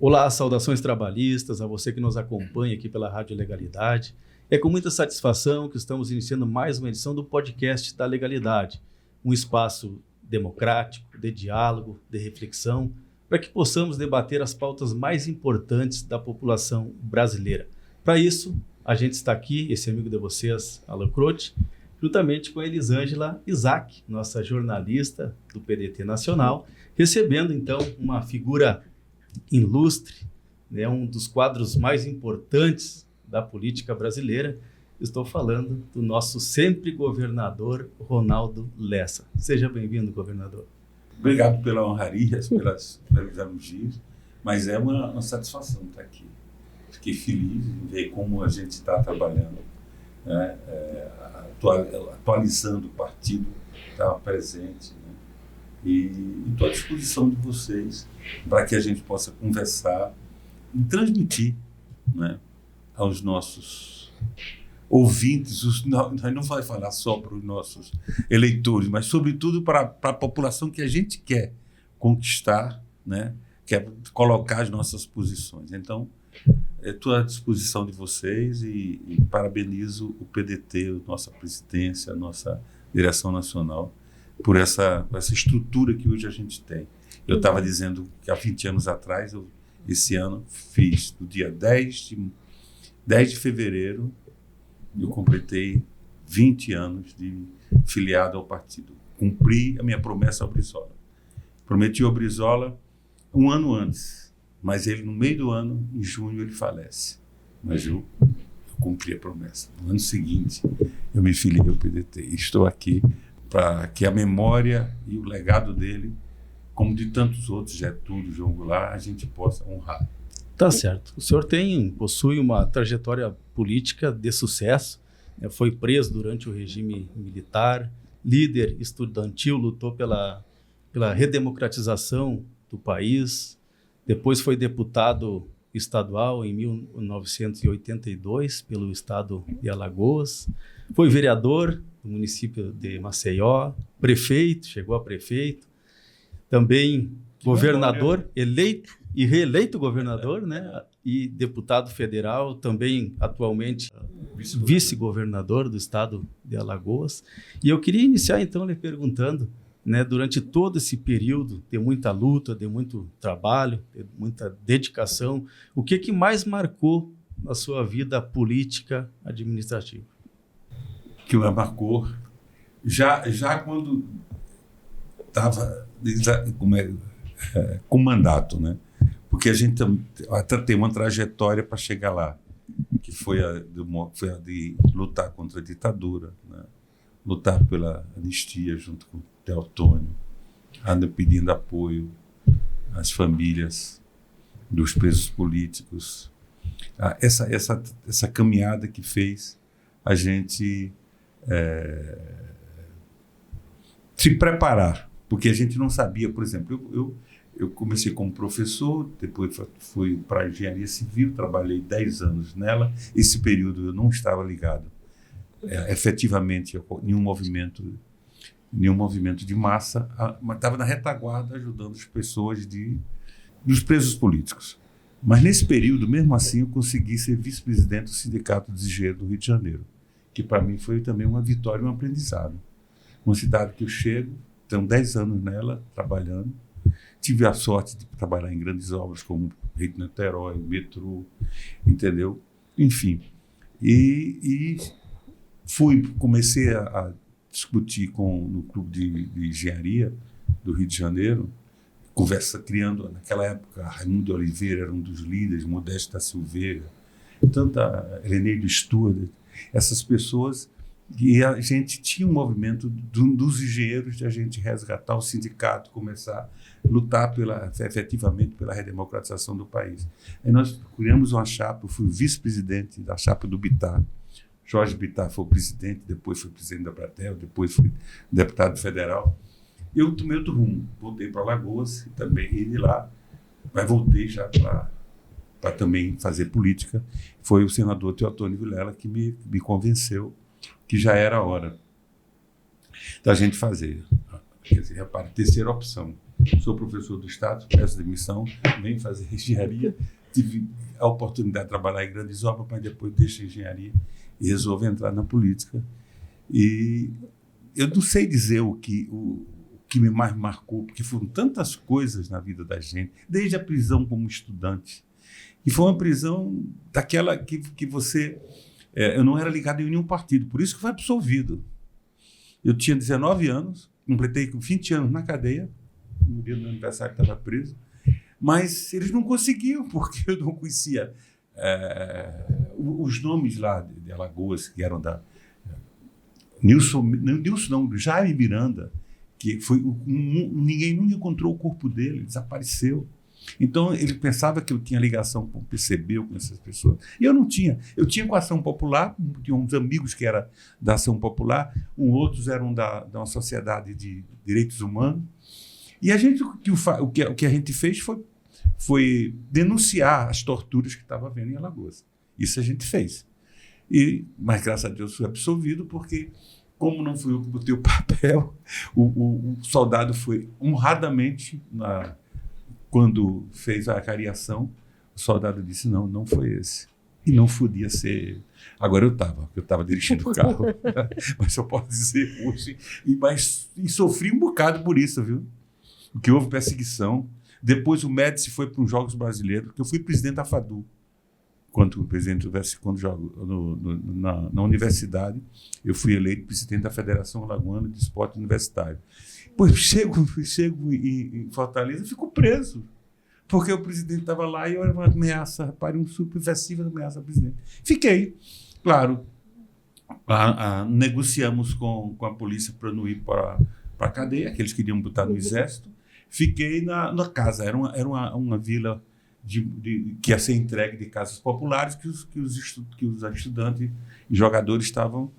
Olá, saudações trabalhistas, a você que nos acompanha aqui pela Rádio Legalidade. É com muita satisfação que estamos iniciando mais uma edição do podcast da Legalidade, um espaço democrático, de diálogo, de reflexão, para que possamos debater as pautas mais importantes da população brasileira. Para isso, a gente está aqui, esse amigo de vocês, Alan Croce, juntamente com a Elisângela Isaac, nossa jornalista do PDT Nacional, recebendo então uma figura ilustre, né, um dos quadros mais importantes da política brasileira. Estou falando do nosso sempre governador Ronaldo Lessa. Seja bem-vindo, governador. Obrigado pela honraria, pelos elogios, mas é uma satisfação estar aqui. Fiquei feliz em ver como a gente está trabalhando, né, atualizando o partido, está presente, né, e estou à disposição de vocês para que a gente possa conversar e transmitir, né, aos nossos ouvintes, nós não vamos falar só para os nossos eleitores, mas sobretudo para a população que a gente quer conquistar, né, quer colocar as nossas posições. Então, estou à disposição de vocês e parabenizo o PDT, a nossa presidência, a nossa direção nacional, por essa estrutura que hoje a gente tem. Eu estava dizendo que há 20 anos atrás, esse ano, fiz, no dia 10 de fevereiro, eu completei 20 anos de filiado ao partido. Cumpri a minha promessa ao Brizola. Prometi ao Brizola um ano antes, mas ele, no meio do ano, em junho, ele falece. Mas eu cumpri a promessa. No ano seguinte, eu me filiei ao PDT. E estou aqui para que a memória e o legado dele, como de tantos outros, Getúlio, João Goulart, a gente possa honrar. Tá certo. O senhor possui uma trajetória política de sucesso, né? Foi preso durante o regime militar, líder estudantil, lutou pela redemocratização do país, depois foi deputado estadual em 1982 pelo estado de Alagoas, foi vereador do município de Maceió, prefeito, chegou a prefeito, também governador, eleito e reeleito governador, né? E deputado federal, também atualmente vice-governador do estado de Alagoas. E eu queria iniciar então lhe perguntando, né, durante todo esse período de muita luta, de muito trabalho, de muita dedicação, o que mais marcou na sua vida política administrativa? O que me marcou, já quando estava com mandato, né? Porque a gente até tem uma trajetória para chegar lá, que foi a de lutar contra a ditadura, né? Lutar pela anistia junto com o Teotônio, pedindo apoio às famílias dos presos políticos. Essa caminhada que fez a gente se preparar, porque a gente não sabia, por exemplo, eu comecei como professor, depois fui para a engenharia civil, trabalhei 10 anos nela. Esse período eu não estava ligado efetivamente a nenhum movimento de massa, mas estava na retaguarda ajudando as pessoas dos presos políticos. Mas nesse período, mesmo assim, eu consegui ser vice-presidente do Sindicato de Engenheiros do Rio de Janeiro, que para mim foi também uma vitória e um aprendizado. Uma cidade que eu chego, tenho 10 anos nela, trabalhando. Tive a sorte de trabalhar em grandes obras como Rio de Niterói, metrô, entendeu? Enfim. E comecei a discutir no Clube de Engenharia do Rio de Janeiro, criando, naquela época, Raimundo de Oliveira era um dos líderes, Modesto da Silveira, tanta René Stuart, essas pessoas. E a gente tinha um movimento dos engenheiros de a gente resgatar o sindicato, começar a lutar efetivamente pela redemocratização do país. Aí nós criamos uma chapa, eu fui vice-presidente da chapa do Bittar. Jorge Bittar foi o presidente, depois foi presidente da Bratel, depois foi deputado federal. Eu tomei outro rumo, voltei para Alagoas e também de lá, mas voltei já para também fazer política. Foi o senador Teotônio Vilela que me convenceu que já era a hora da gente fazer. Quer dizer, repare, terceira opção. sou professor do Estado, peço demissão, venho fazer engenharia, tive a oportunidade de trabalhar em grandes obras, mas depois deixo a engenharia e resolvo entrar na política. E eu não sei dizer o que me mais marcou, porque foram tantas coisas na vida da gente, desde a prisão como estudante. E foi uma prisão daquela que você... eu não era ligado em nenhum partido, por isso que foi absolvido. Eu tinha 19 anos, completei com 20 anos na cadeia, no dia do meu aniversário estava preso, mas eles não conseguiam, porque eu não conhecia os nomes lá de Alagoas, que eram da... Nilson não, Jaime Miranda, que foi ninguém nunca encontrou o corpo dele, desapareceu. Então ele pensava que eu tinha ligação com o PCB, com essas pessoas. E eu não tinha. Eu tinha com a Ação Popular, tinha uns amigos que eram da Ação Popular, outros eram da uma sociedade de direitos humanos. E a gente, o que a gente fez foi denunciar as torturas que estava havendo em Alagoas. Isso a gente fez. Mas graças a Deus fui absolvido, porque como não fui eu que botei o papel, o soldado foi honradamente, quando fez a cariação, o soldado disse, não foi esse. E não podia ser... Agora eu estava dirigindo o carro, mas eu posso dizer hoje, e sofri um bocado por isso, viu? Porque houve perseguição. Depois o Médici foi para os Jogos Brasileiros, porque eu fui presidente da FADU. Quando jogo na universidade, eu fui eleito presidente da Federação Alagoana de Esporte Universitário. Pois chego em Fortaleza e fico preso, porque o presidente estava lá e eu era uma ameaça, um subversivo de ameaça ao presidente. Fiquei, claro, negociamos com a polícia para não ir para a cadeia, que eles queriam botar no exército. Fiquei na casa, era uma vila que ia ser entregue de casas populares que os estudantes e jogadores estavam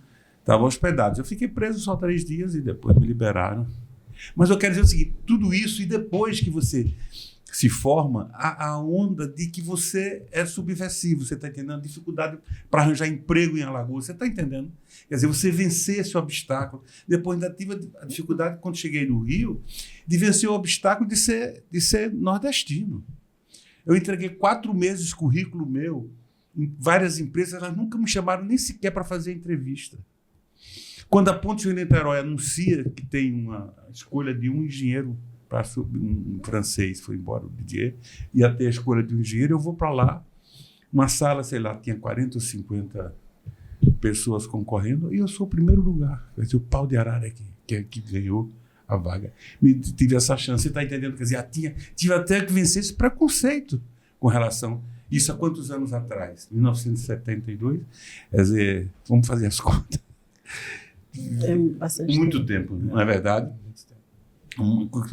hospedados. Eu fiquei preso só 3 dias e depois me liberaram. Mas eu quero dizer o seguinte, tudo isso, e depois que você se forma, a onda de que você é subversivo, você está entendendo? A dificuldade para arranjar emprego em Alagoas, você está entendendo? Quer dizer, você vencer esse obstáculo. Depois ainda tive a dificuldade, quando cheguei no Rio, de vencer o obstáculo de ser nordestino. Eu entreguei 4 meses de currículo meu em várias empresas, elas nunca me chamaram nem sequer para fazer entrevista. Quando a Ponte Rio Niterói anuncia que tem uma escolha de um engenheiro, um francês, foi embora o Didier, ia ter a escolha de um engenheiro, eu vou para lá, uma sala, sei lá, tinha 40 ou 50 pessoas concorrendo, e eu sou o primeiro lugar. Quer dizer, o pau de arara que ganhou a vaga. Tive essa chance, você está entendendo? Quer dizer, tive até que vencer esse preconceito com relação... Isso há quantos anos atrás? 1972? Quer dizer, vamos fazer as contas. É bastante muito tempo, não é verdade?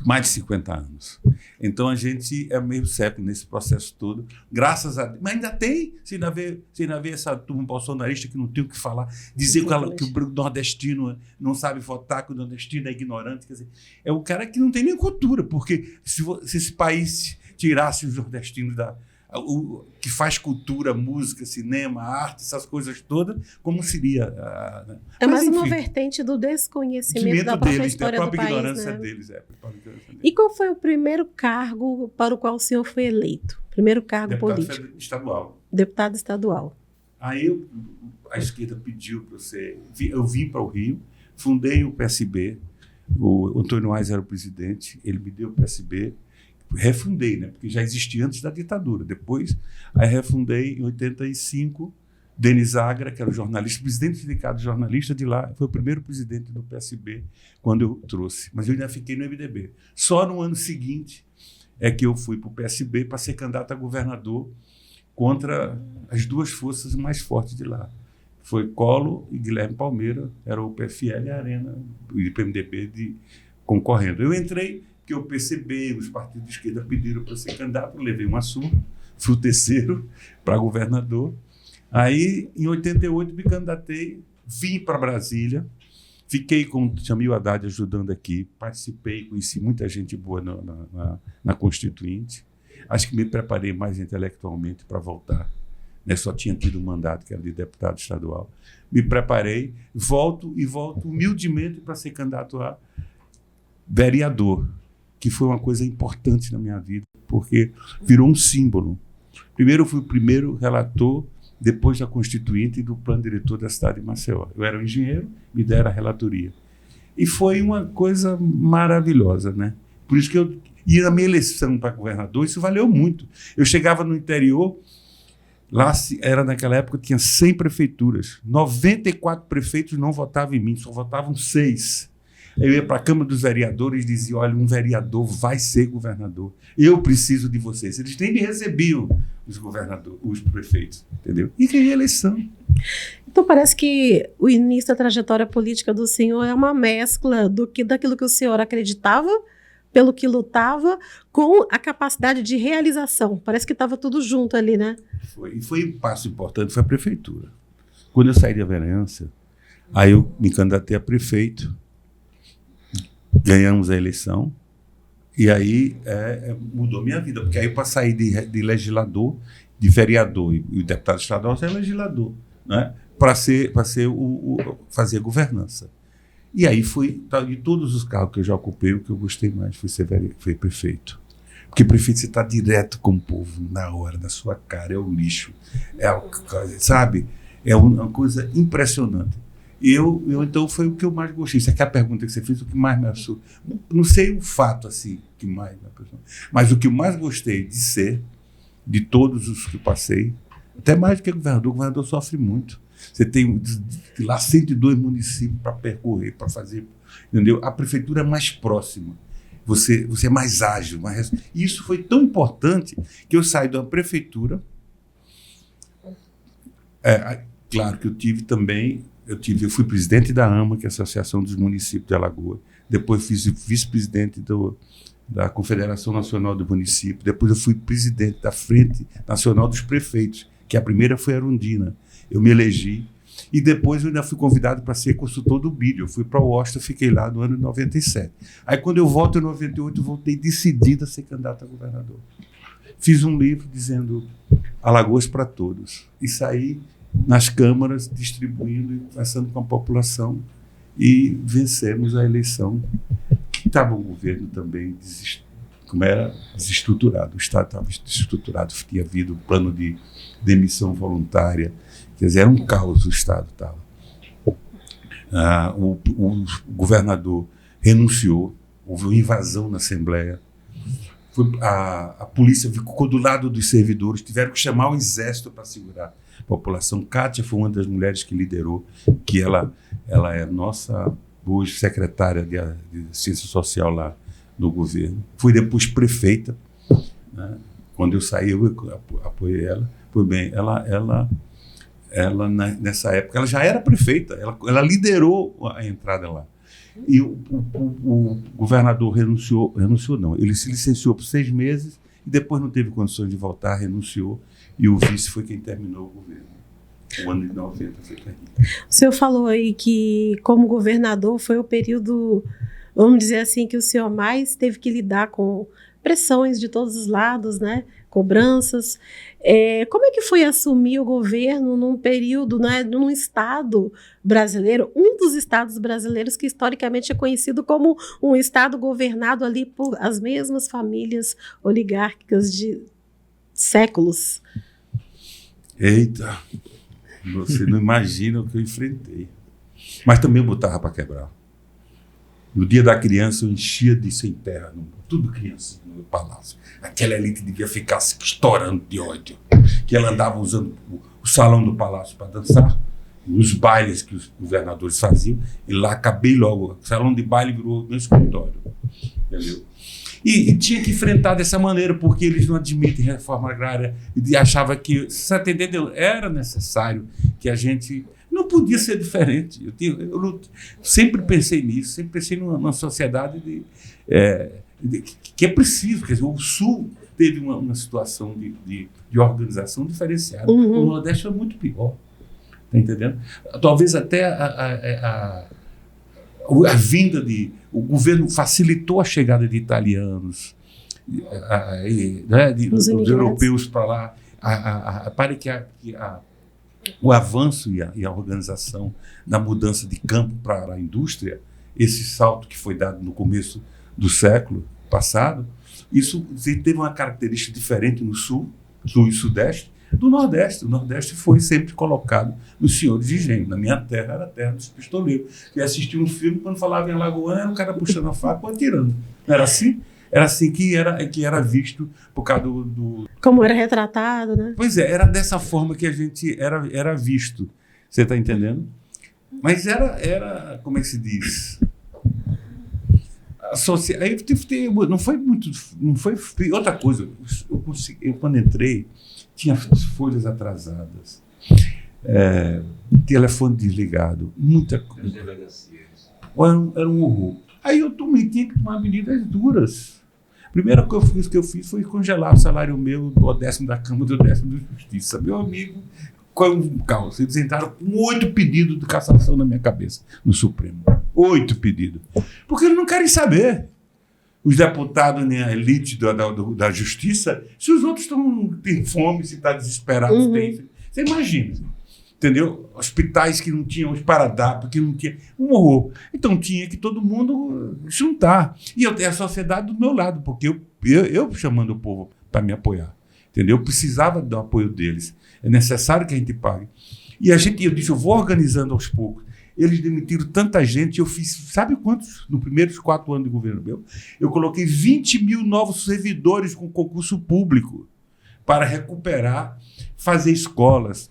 Mais de 50 anos. Então a gente é meio século nesse processo todo, graças a Deus. Mas ainda tem, se ainda vê essa turma bolsonarista que não tem o que falar, dizer que o nordestino não sabe votar, que o nordestino é ignorante. Quer dizer, é o cara que não tem nem cultura, porque se esse país tirasse os nordestinos que faz cultura, música, cinema, arte, essas coisas todas, como seria? É mais uma vertente do desconhecimento da própria história do país. Da própria ignorância deles. E qual foi o primeiro cargo para o qual o senhor foi eleito? Primeiro cargo político? Estadual. Deputado estadual. Aí a esquerda pediu para você... Eu vim para o Rio, fundei o PSB, o Antônio Aires era o presidente, ele me deu o PSB, refundei, né? Porque já existia antes da ditadura. Depois, aí refundei em 85, Denis Agra, que era o jornalista, presidente do sindicato de jornalista de lá, foi o primeiro presidente do PSB quando eu trouxe. Mas eu ainda fiquei no MDB. Só no ano seguinte é que eu fui para o PSB para ser candidato a governador contra as 2 forças mais fortes de lá. Foi Collor e Guilherme Palmeira, era o PFL e a Arena, e o PMDB concorrendo. Eu entrei que o PCB, os partidos de esquerda pediram para ser candidato, eu levei uma surra, fui o terceiro para governador. Aí, em 88, me candidatei, vim para Brasília, fiquei com o Jamil Haddad ajudando aqui, participei, conheci muita gente boa na Constituinte. Acho que me preparei mais intelectualmente para voltar. Só tinha tido um mandato, que era de deputado estadual. Me preparei, volto humildemente para ser candidato a vereador. que foi uma coisa importante na minha vida, porque virou um símbolo. Primeiro, eu fui o primeiro relator, depois da Constituinte e do plano diretor da cidade de Maceió. Eu era um engenheiro, me deram a relatoria. E foi uma coisa maravilhosa, né? Por isso que e na minha eleição para governador, isso valeu muito. Eu chegava no interior, lá era naquela época, tinha 100 prefeituras. 94 prefeitos não votavam em mim, só votavam 6. Eu ia para a Câmara dos Vereadores e dizia, olha, um vereador vai ser governador. Eu preciso de vocês. Eles nem me recebiam, os governadores, os prefeitos, entendeu? E ganhei a eleição. Então parece que o início da trajetória política do senhor é uma mescla daquilo que o senhor acreditava, pelo que lutava, com a capacidade de realização. Parece que estava tudo junto ali, né? E foi um passo importante, foi a prefeitura. Quando eu saí da vereança, aí eu me candidatei a prefeito, ganhamos a eleição, e aí mudou minha vida, porque aí para sair de legislador, de vereador e o deputado estadual, você é legislador, né? Para fazer governança. E aí de todos os cargos que eu já ocupei, o que eu gostei mais foi prefeito. Porque prefeito você está direto com o povo, na hora, na sua cara, é o lixo. Sabe? É uma coisa impressionante. Então, foi o que eu mais gostei. Isso aqui é a pergunta que você fez, o que mais me assustou. Não sei o fato, assim, que mais me assustou. Mas o que eu mais gostei de ser, de todos os que passei, até mais do que o governador sofre muito. Você tem lá 102 municípios para percorrer, para fazer, entendeu? A prefeitura é mais próxima. Você é mais ágil. E isso foi tão importante que eu saí da prefeitura. Claro que eu tive também... Eu fui presidente da AMA, que é a Associação dos Municípios de Alagoas. Depois fiz vice-presidente da Confederação Nacional do Município. Depois eu fui presidente da Frente Nacional dos Prefeitos, que a primeira foi a Arundina. Eu me elegi. E depois eu ainda fui convidado para ser consultor do BID. Eu fui para o Washington, fiquei lá no ano de 97. Aí quando eu volto em 98, eu voltei decidida a ser candidato a governador. Fiz um livro dizendo Alagoas para todos. E saí nas câmaras, distribuindo e conversando com a população, e vencemos a eleição. Estava o governo também desestruturado, o Estado estava desestruturado, tinha havido um plano de demissão voluntária, quer dizer, era um caos o Estado estava. O governador renunciou, houve uma invasão na Assembleia, a polícia ficou do lado dos servidores, tiveram que chamar o exército para segurar a população. Kátia foi uma das mulheres que liderou, que ela é nossa hoje secretária de Ciência Social lá no governo. Fui depois prefeita, né? Quando eu saí, eu apoiei ela. Foi bem, ela nessa época, ela já era prefeita, ela liderou a entrada lá. E o governador renunciou não, ele se licenciou por 6 meses e depois não teve condições de voltar, renunciou, e o vice foi quem terminou o governo. O ano de 90 foi terrível. O senhor falou aí que, como governador, foi o período, vamos dizer assim, que o senhor mais teve que lidar com pressões de todos os lados, né? Cobranças. Como é que foi assumir o governo num período, né, num estado brasileiro, um dos estados brasileiros que historicamente é conhecido como um estado governado ali por as mesmas famílias oligárquicas de séculos? Eita, você não imagina o que eu enfrentei. Mas também eu botava para quebrar. No dia da criança eu enchia de sem terra, tudo criança no palácio. Aquela elite devia ficar se estourando de ódio. Que ela andava usando o salão do palácio para dançar, nos bailes que os governadores faziam, e lá acabei logo. O salão de baile virou meu escritório. Entendeu? E tinha que enfrentar dessa maneira, porque eles não admitem reforma agrária e achavam que, você entendeu? Era necessário que a gente... Não podia ser diferente. Eu sempre pensei nisso, sempre pensei numa sociedade que é preciso. Quer dizer, o Sul teve uma situação de organização diferenciada. O Nordeste é muito pior. Está entendendo? Talvez até a vinda o governo facilitou a chegada de italianos, dos europeus para lá. Para que o avanço e a organização da mudança de campo para a indústria, esse salto que foi dado no começo do século, passado, isso teve uma característica diferente no Sul e Sudeste, do Nordeste. O Nordeste foi sempre colocado nos senhores de engenho. Na minha terra era a terra dos pistoleiros. E assistia um filme, quando falava em alagoano, era um cara puxando a faca ou atirando. Não era assim? Era assim que era visto por causa do... Como era retratado, né? Pois é, era dessa forma que a gente era visto. Você está entendendo? Mas era, como é que se diz? Aí não foi muito... Não foi outra coisa. Eu quando entrei, tinha folhas atrasadas, telefone desligado, muita coisa. Era um horror. Aí eu tinha que tomar medidas duras. A primeira coisa que eu fiz foi congelar o salário meu do 10º da Câmara e do 10º da Justiça. Meu amigo, eles entraram com 8 pedidos de cassação na minha cabeça, no Supremo. 8 pedidos. Porque eles não querem saber. Os deputados, né, a elite da justiça, se os outros têm fome, se está desesperado, você imagina, entendeu? Hospitais que não tinham esparadrapo, que não tinha um horror. Então tinha que todo mundo juntar. E eu tenho a sociedade do meu lado, porque eu chamando o povo para me apoiar, entendeu? Eu precisava do apoio deles. É necessário que a gente pague. E eu disse, eu vou organizando aos poucos. Eles demitiram tanta gente, eu fiz, sabe quantos? Nos primeiros 4 anos de governo meu, eu coloquei 20 mil novos servidores com concurso público para recuperar, fazer escolas.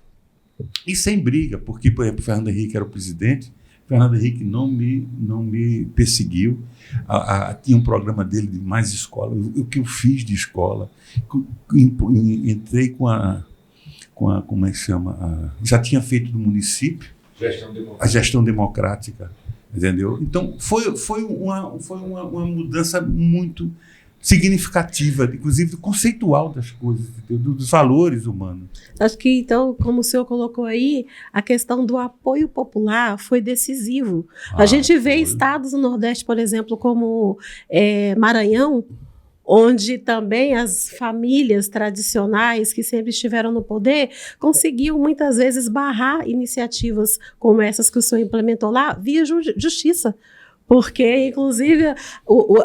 E sem briga, porque, por exemplo, Fernando Henrique era o presidente, Fernando Henrique não me perseguiu, tinha um programa dele de mais escola, o que eu fiz de escola, entrei com como é que chama? Já tinha feito do município, a gestão democrática, entendeu? Então, foi uma mudança muito significativa, inclusive conceitual das coisas, dos valores humanos. Acho que, então, como o senhor colocou aí, a questão do apoio popular foi decisivo. A gente vê estados no Nordeste, por exemplo, como Maranhão, onde também as famílias tradicionais que sempre estiveram no poder conseguiam muitas vezes barrar iniciativas como essas que o senhor implementou lá via justiça, porque inclusive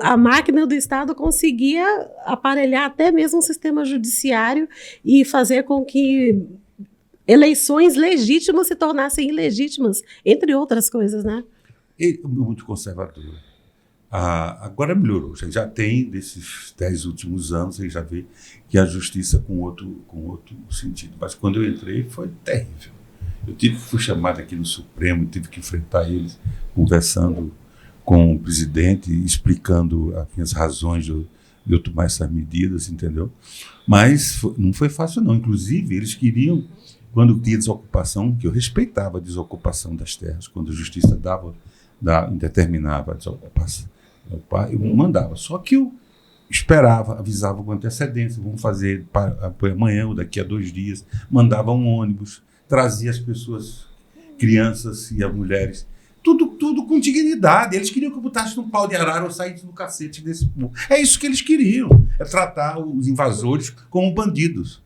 a máquina do Estado conseguia aparelhar até mesmo o sistema judiciário e fazer com que eleições legítimas se tornassem ilegítimas, entre outras coisas, né? Muito conservador. Agora melhorou, já tem, desses 10 últimos anos, você já vê que a justiça com outro sentido. Mas quando eu entrei foi terrível. Fui chamado aqui no Supremo, tive que enfrentar eles, conversando com o presidente, explicando as razões de eu tomar essas medidas, entendeu? Mas não foi fácil não. Inclusive, eles queriam, quando tinha desocupação, que eu respeitava a desocupação das terras, quando a justiça determinava a desocupação, eu mandava. Só que eu esperava, avisava com antecedência, vamos fazer para amanhã ou daqui a 2 dias, mandava um ônibus, trazia as pessoas, crianças e as mulheres, tudo com dignidade. Eles queriam que eu botasse num pau de arara ou saísse no cacete desse povo. É isso que eles queriam, é tratar os invasores como bandidos.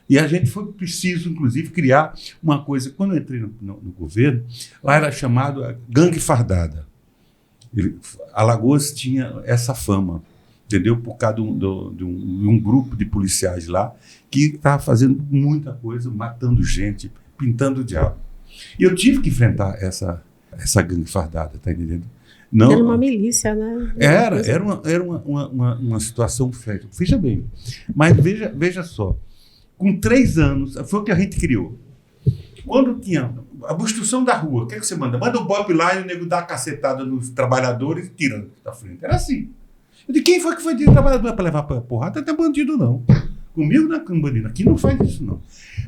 E a gente foi preciso, inclusive, criar uma coisa. Quando eu entrei no governo, lá era chamado gangue fardada. Alagoas tinha essa fama, entendeu? Por causa de um grupo de policiais lá que estava fazendo muita coisa, matando gente, pintando o diabo. E eu tive que enfrentar essa gangue fardada, tá entendendo? Não, era uma milícia, né? Era uma situação feita. Veja bem, mas veja só, com 3 anos, foi o que a gente criou. Quando tinha a obstrução da rua, o que é que você manda? Manda o BOP lá e o nego dá a cacetada nos trabalhadores e tira da frente. Era assim. Eu disse, quem foi que foi de trabalhador para levar para porrada? Não é bandido, não. Comigo não é bandido. Aqui não faz isso, não.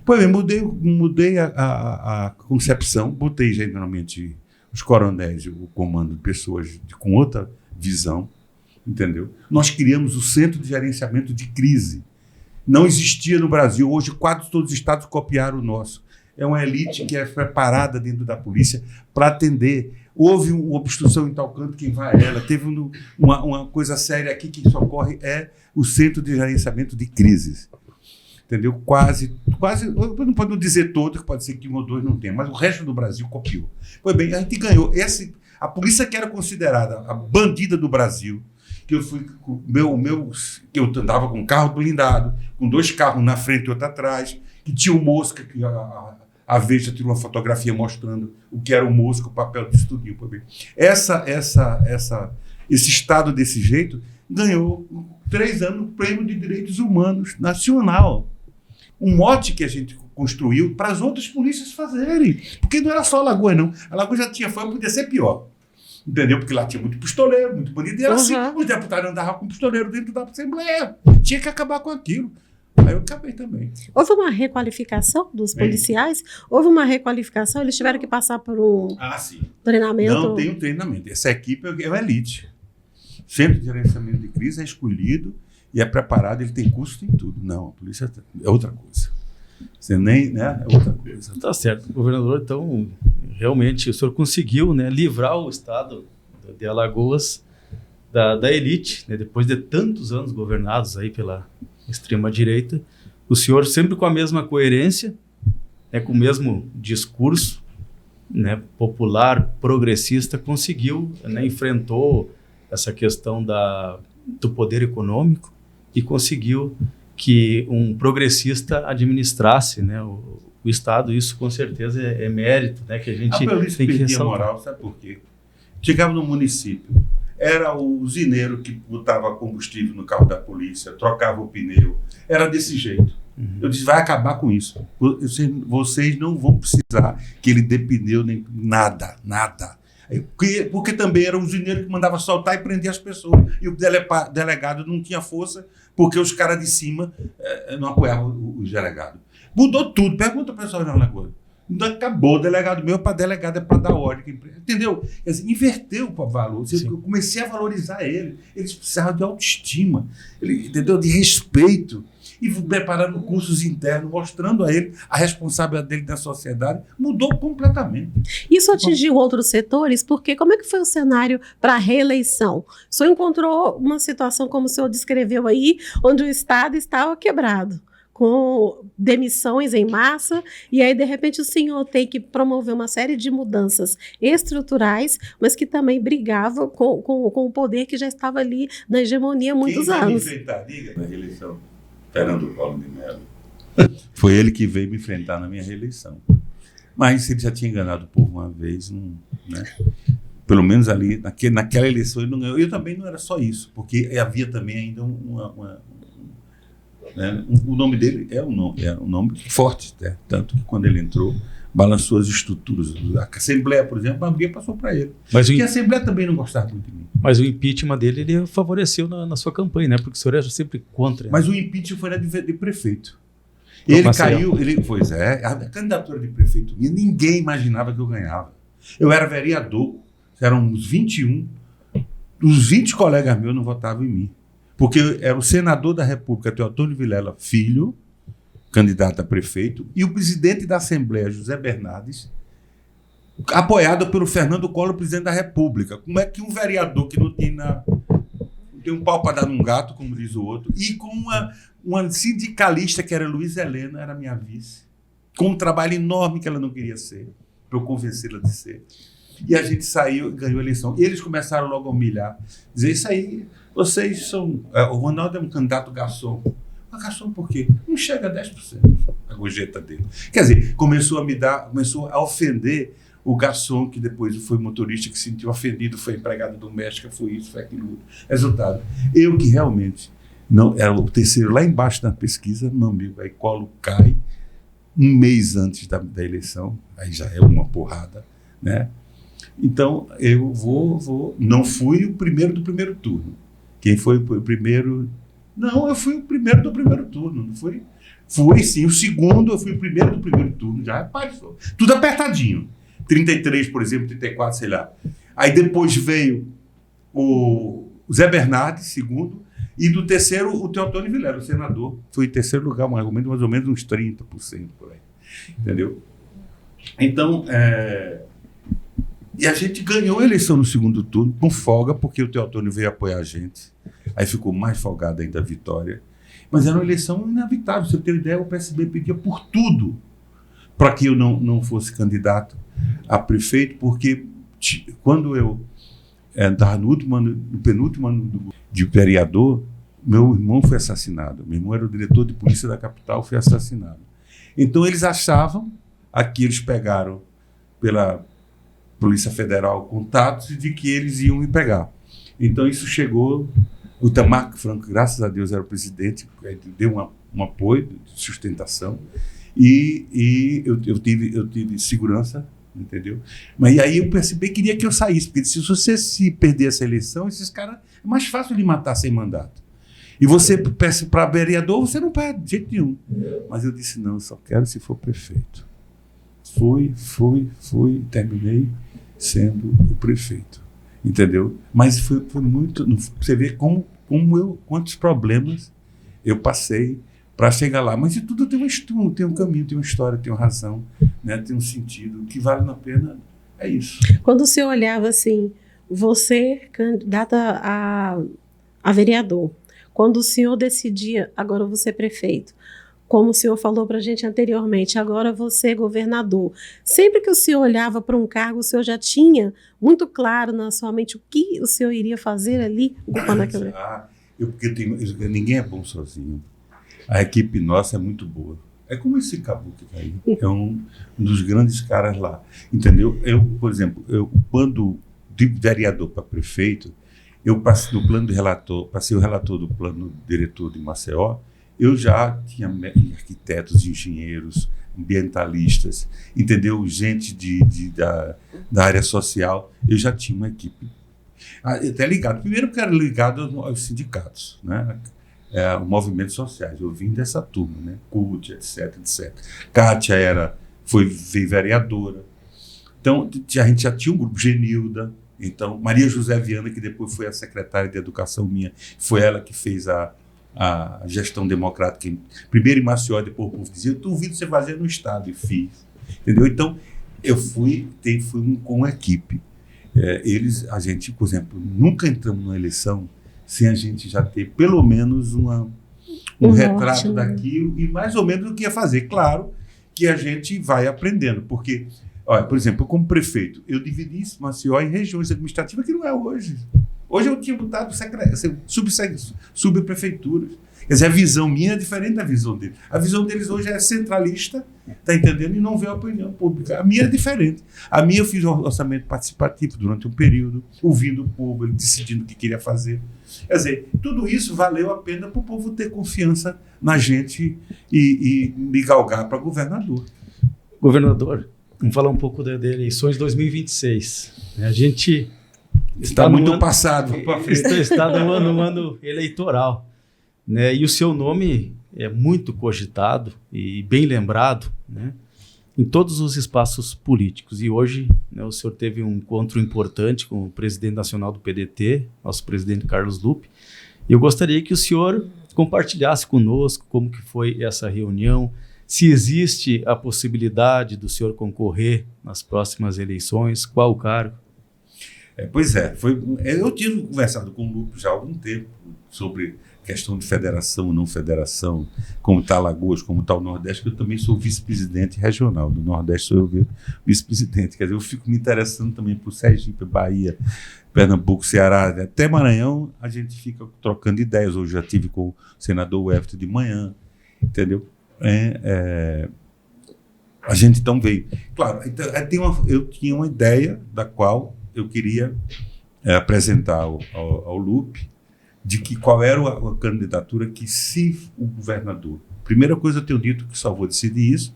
Pois bem, mudei a concepção, botei geralmente os coronéis, o comando de pessoas com outra visão, entendeu? Nós criamos o Centro de Gerenciamento de Crise. Não existia no Brasil. Hoje, quase todos os estados copiaram o nosso. É uma elite que é preparada dentro da polícia para atender. Houve uma obstrução em tal canto, quem vai a ela. Teve uma coisa séria aqui que socorre é o Centro de Gerenciamento de Crises. Entendeu? Quase, não pode dizer todo, que pode ser que 1 ou 2 não tenha, mas o resto do Brasil copiou. Pois bem, a gente ganhou. A polícia que era considerada a bandida do Brasil, que eu fui que eu andava com um carro blindado, com 2 carros na frente e outro atrás, que tinha o Mosca, que a Veja tirou uma fotografia mostrando o que era o Mosca, o papel disso tudinho. Esse Estado desse jeito ganhou 3 anos o Prêmio de Direitos Humanos Nacional. Um mote que a gente construiu para as outras polícias fazerem. Porque não era só a Alagoas, não. A Alagoas já tinha fama, podia ser pior. Entendeu? Porque lá tinha muito pistoleiro, muito bandido. E era assim, os deputados andavam com pistoleiro dentro da Assembleia. Tinha que acabar com aquilo. Aí eu acabei também. Houve uma requalificação dos policiais? Houve uma requalificação? Eles tiveram que passar por um treinamento? Não, tem um treinamento. Essa equipe é uma elite. Centro de Gerenciamento de Crise é escolhido e é preparado, ele tem curso, tem tudo. Não, a polícia é outra coisa. Você nem, né? É outra coisa. Tá certo. Governador, então, realmente, o senhor conseguiu, né, livrar o estado de Alagoas da elite, né, depois de tantos anos governados aí pela extrema-direita. O senhor sempre com a mesma coerência, né, com o mesmo discurso, né, popular, progressista, conseguiu, né, enfrentou essa questão do poder econômico e conseguiu que um progressista administrasse, né, o Estado. Isso com certeza é mérito, né, que a gente tem que ressaltar. Moral, sabe por quê? Chegava no município, era o usineiro que botava combustível no carro da polícia, trocava o pneu, era desse jeito. Eu disse, vai acabar com isso. Vocês não vão precisar que ele dê pneu nem nada. Porque também era um usineiro que mandava soltar e prender as pessoas. E o delegado não tinha força porque os caras de cima não apoiavam os delegados. Mudou tudo. Pergunta para o pessoal na Alagoas. Acabou o delegado meu, para delegado é para dar ordem. Entendeu? Quer dizer, inverteu o valor. Eu comecei a valorizar ele. Eles precisavam de autoestima, entendeu? De respeito. E preparando cursos internos, mostrando a ele a responsabilidade dele na sociedade, mudou completamente. Isso atingiu outros setores? Porque como é que foi o cenário para a reeleição? O senhor encontrou uma situação, como o senhor descreveu aí, onde o Estado estava quebrado, com demissões em massa, e aí, de repente, o senhor tem que promover uma série de mudanças estruturais, mas que também brigava com o poder que já estava ali na hegemonia há muitos anos. Quem vai me enfrentar, na reeleição? Fernando Collor de Mello. Foi ele que veio me enfrentar na minha reeleição. Mas ele já tinha enganado por uma vez, né? Pelo menos ali, naquela eleição ele não ganhou. Eu também não era só isso, porque havia também ainda né? O nome dele é um nome forte, né? Tanto que quando ele entrou, balançou as estruturas. A Assembleia, por exemplo, a maioria passou para ele. Porque a Assembleia também não gostava muito de mim. Mas o impeachment dele, ele favoreceu na sua campanha, né? Porque o senhor era sempre contra. Mas o impeachment foi de prefeito. Ele caiu, pois é, a candidatura de prefeito minha, ninguém imaginava que eu ganhava. Eu era vereador, eram uns 21, os 20 colegas meus não votavam em mim. Porque eu era o senador da República, Teotônio Vilela Filho, candidato a prefeito, e o presidente da Assembleia, José Bernardes, apoiado pelo Fernando Collor, presidente da República. Como é que um vereador que não tem um pau para dar num gato, como diz o outro, e com uma sindicalista que era Luiz Helena, era minha vice, com um trabalho enorme que ela não queria ser, para eu convencê-la de ser. E a gente saiu e ganhou a eleição. E eles começaram logo a humilhar, dizer, isso aí, vocês são... O Ronaldo é um candidato garçom. Mas garçom por quê? Não chega a 10% a gorjeta dele. Quer dizer, começou a ofender o garçom, que depois foi motorista, que se sentiu ofendido, foi empregada doméstica, foi isso, foi aquilo. Resultado, eu que realmente não era o terceiro lá embaixo na pesquisa, meu amigo, aí Collor cai um mês antes da eleição, aí já é uma porrada, né? Então, eu não fui o primeiro do primeiro turno. Quem foi o primeiro... Não, eu fui o primeiro do primeiro turno, não foi? Fui sim, o segundo, eu fui o primeiro do primeiro turno, já passou. Tudo apertadinho. 33, por exemplo, 34, sei lá. Aí depois veio o Zé Bernardes, segundo, e do terceiro, o Teotônio Vilela, o senador. Foi em terceiro lugar, mais ou menos uns 30% por aí. Entendeu? Então, e a gente ganhou a eleição no segundo turno com folga, porque o Teotônio veio apoiar a gente. Aí ficou mais folgada ainda a vitória. Mas era uma eleição inevitável. Se eu ter ideia, o PSB pedia por tudo para que eu não fosse candidato a prefeito, porque quando eu estava no penúltimo ano de vereador, meu irmão foi assassinado. Meu irmão era o diretor de polícia da capital, foi assassinado. Então eles achavam, aqui eles pegaram pela Polícia Federal contatos de que eles iam me pegar. Então isso chegou, o Itamar Franco, graças a Deus, era o presidente, deu um apoio de sustentação, e eu tive segurança, entendeu? Mas aí eu percebi que queria que eu saísse, porque se você se perder essa eleição, esses caras, é mais fácil de matar sem mandato. E você peça para vereador, você não perde de jeito nenhum. Mas eu disse, não, eu só quero se for prefeito. Fui, terminei sendo o prefeito. Entendeu? Mas foi muito... Você vê quantos problemas eu passei para chegar lá. Mas de tudo tem um caminho, tem uma história, tem uma razão, né? Tem um sentido que vale a pena. É isso. Quando o senhor olhava assim, você candidata a vereador, quando o senhor decidia, agora eu vou ser prefeito, como o senhor falou para a gente anteriormente, agora você é governador. Sempre que o senhor olhava para um cargo, o senhor já tinha muito claro na sua mente o que o senhor iria fazer ali, ocupando aquela... Porque ninguém é bom sozinho. A equipe nossa é muito boa. É como esse caboclo que tá aí. É um dos grandes caras lá. Entendeu? Por exemplo, quando de vereador para prefeito, eu passei no plano de relator, passei o relator do plano diretor de Maceió, eu já tinha arquitetos, engenheiros, ambientalistas, entendeu? Gente da área social, eu já tinha uma equipe. Até ligado. Primeiro porque era ligado aos sindicatos, né? Movimentos sociais. Eu vim dessa turma, né? CUT, etc. Kátia veio vereadora. Então, a gente já tinha um grupo, Genilda. Então, Maria José Viana, que depois foi a secretária de educação minha, foi ela que fez a gestão democrática. Primeiro em Maceió, depois o povo dizia, eu duvido você fazer no Estado, e fiz. Entendeu? Então, eu fui com a equipe. A gente, por exemplo, nunca entramos numa eleição sem a gente já ter pelo menos um retrato daquilo e mais ou menos o que ia fazer. Claro que a gente vai aprendendo, porque, olha, por exemplo, como prefeito, eu dividi Maceió em regiões administrativas que não é hoje. Hoje eu tinha botado subprefeituras. Quer dizer, a visão minha é diferente da visão deles. A visão deles hoje é centralista, tá entendendo? E não vê a opinião pública. A minha é diferente. A minha eu fiz um orçamento participativo durante um período, ouvindo o povo, ele decidindo o que queria fazer. Quer dizer, tudo isso valeu a pena para o povo ter confiança na gente e me galgar para governador. Governador, vamos falar um pouco das eleições de 2026. A gente... Está muito passado. Está no ano eleitoral, né? E o seu nome é muito cogitado e bem lembrado, né? Em todos os espaços políticos. E hoje, né, o senhor teve um encontro importante com o presidente nacional do PDT, nosso presidente Carlos Lupe. E eu gostaria que o senhor compartilhasse conosco como que foi essa reunião, se existe a possibilidade do senhor concorrer nas próximas eleições, qual o cargo? Pois é, eu tinha conversado com o Lupe já há algum tempo sobre questão de federação ou não federação, como está Alagoas, como está o Nordeste, que eu também sou vice-presidente regional. Do Nordeste sou eu vice-presidente. Quer dizer, eu fico me interessando também por Sergipe, Bahia, Pernambuco, Ceará, até Maranhão, a gente fica trocando ideias. Hoje já tive com o senador Everton de manhã, entendeu? A gente então veio. Claro, então, eu tinha uma ideia da qual eu queria apresentar ao Lupe de que qual era a candidatura que, se o governador... Primeira coisa, eu tenho dito que só vou decidir isso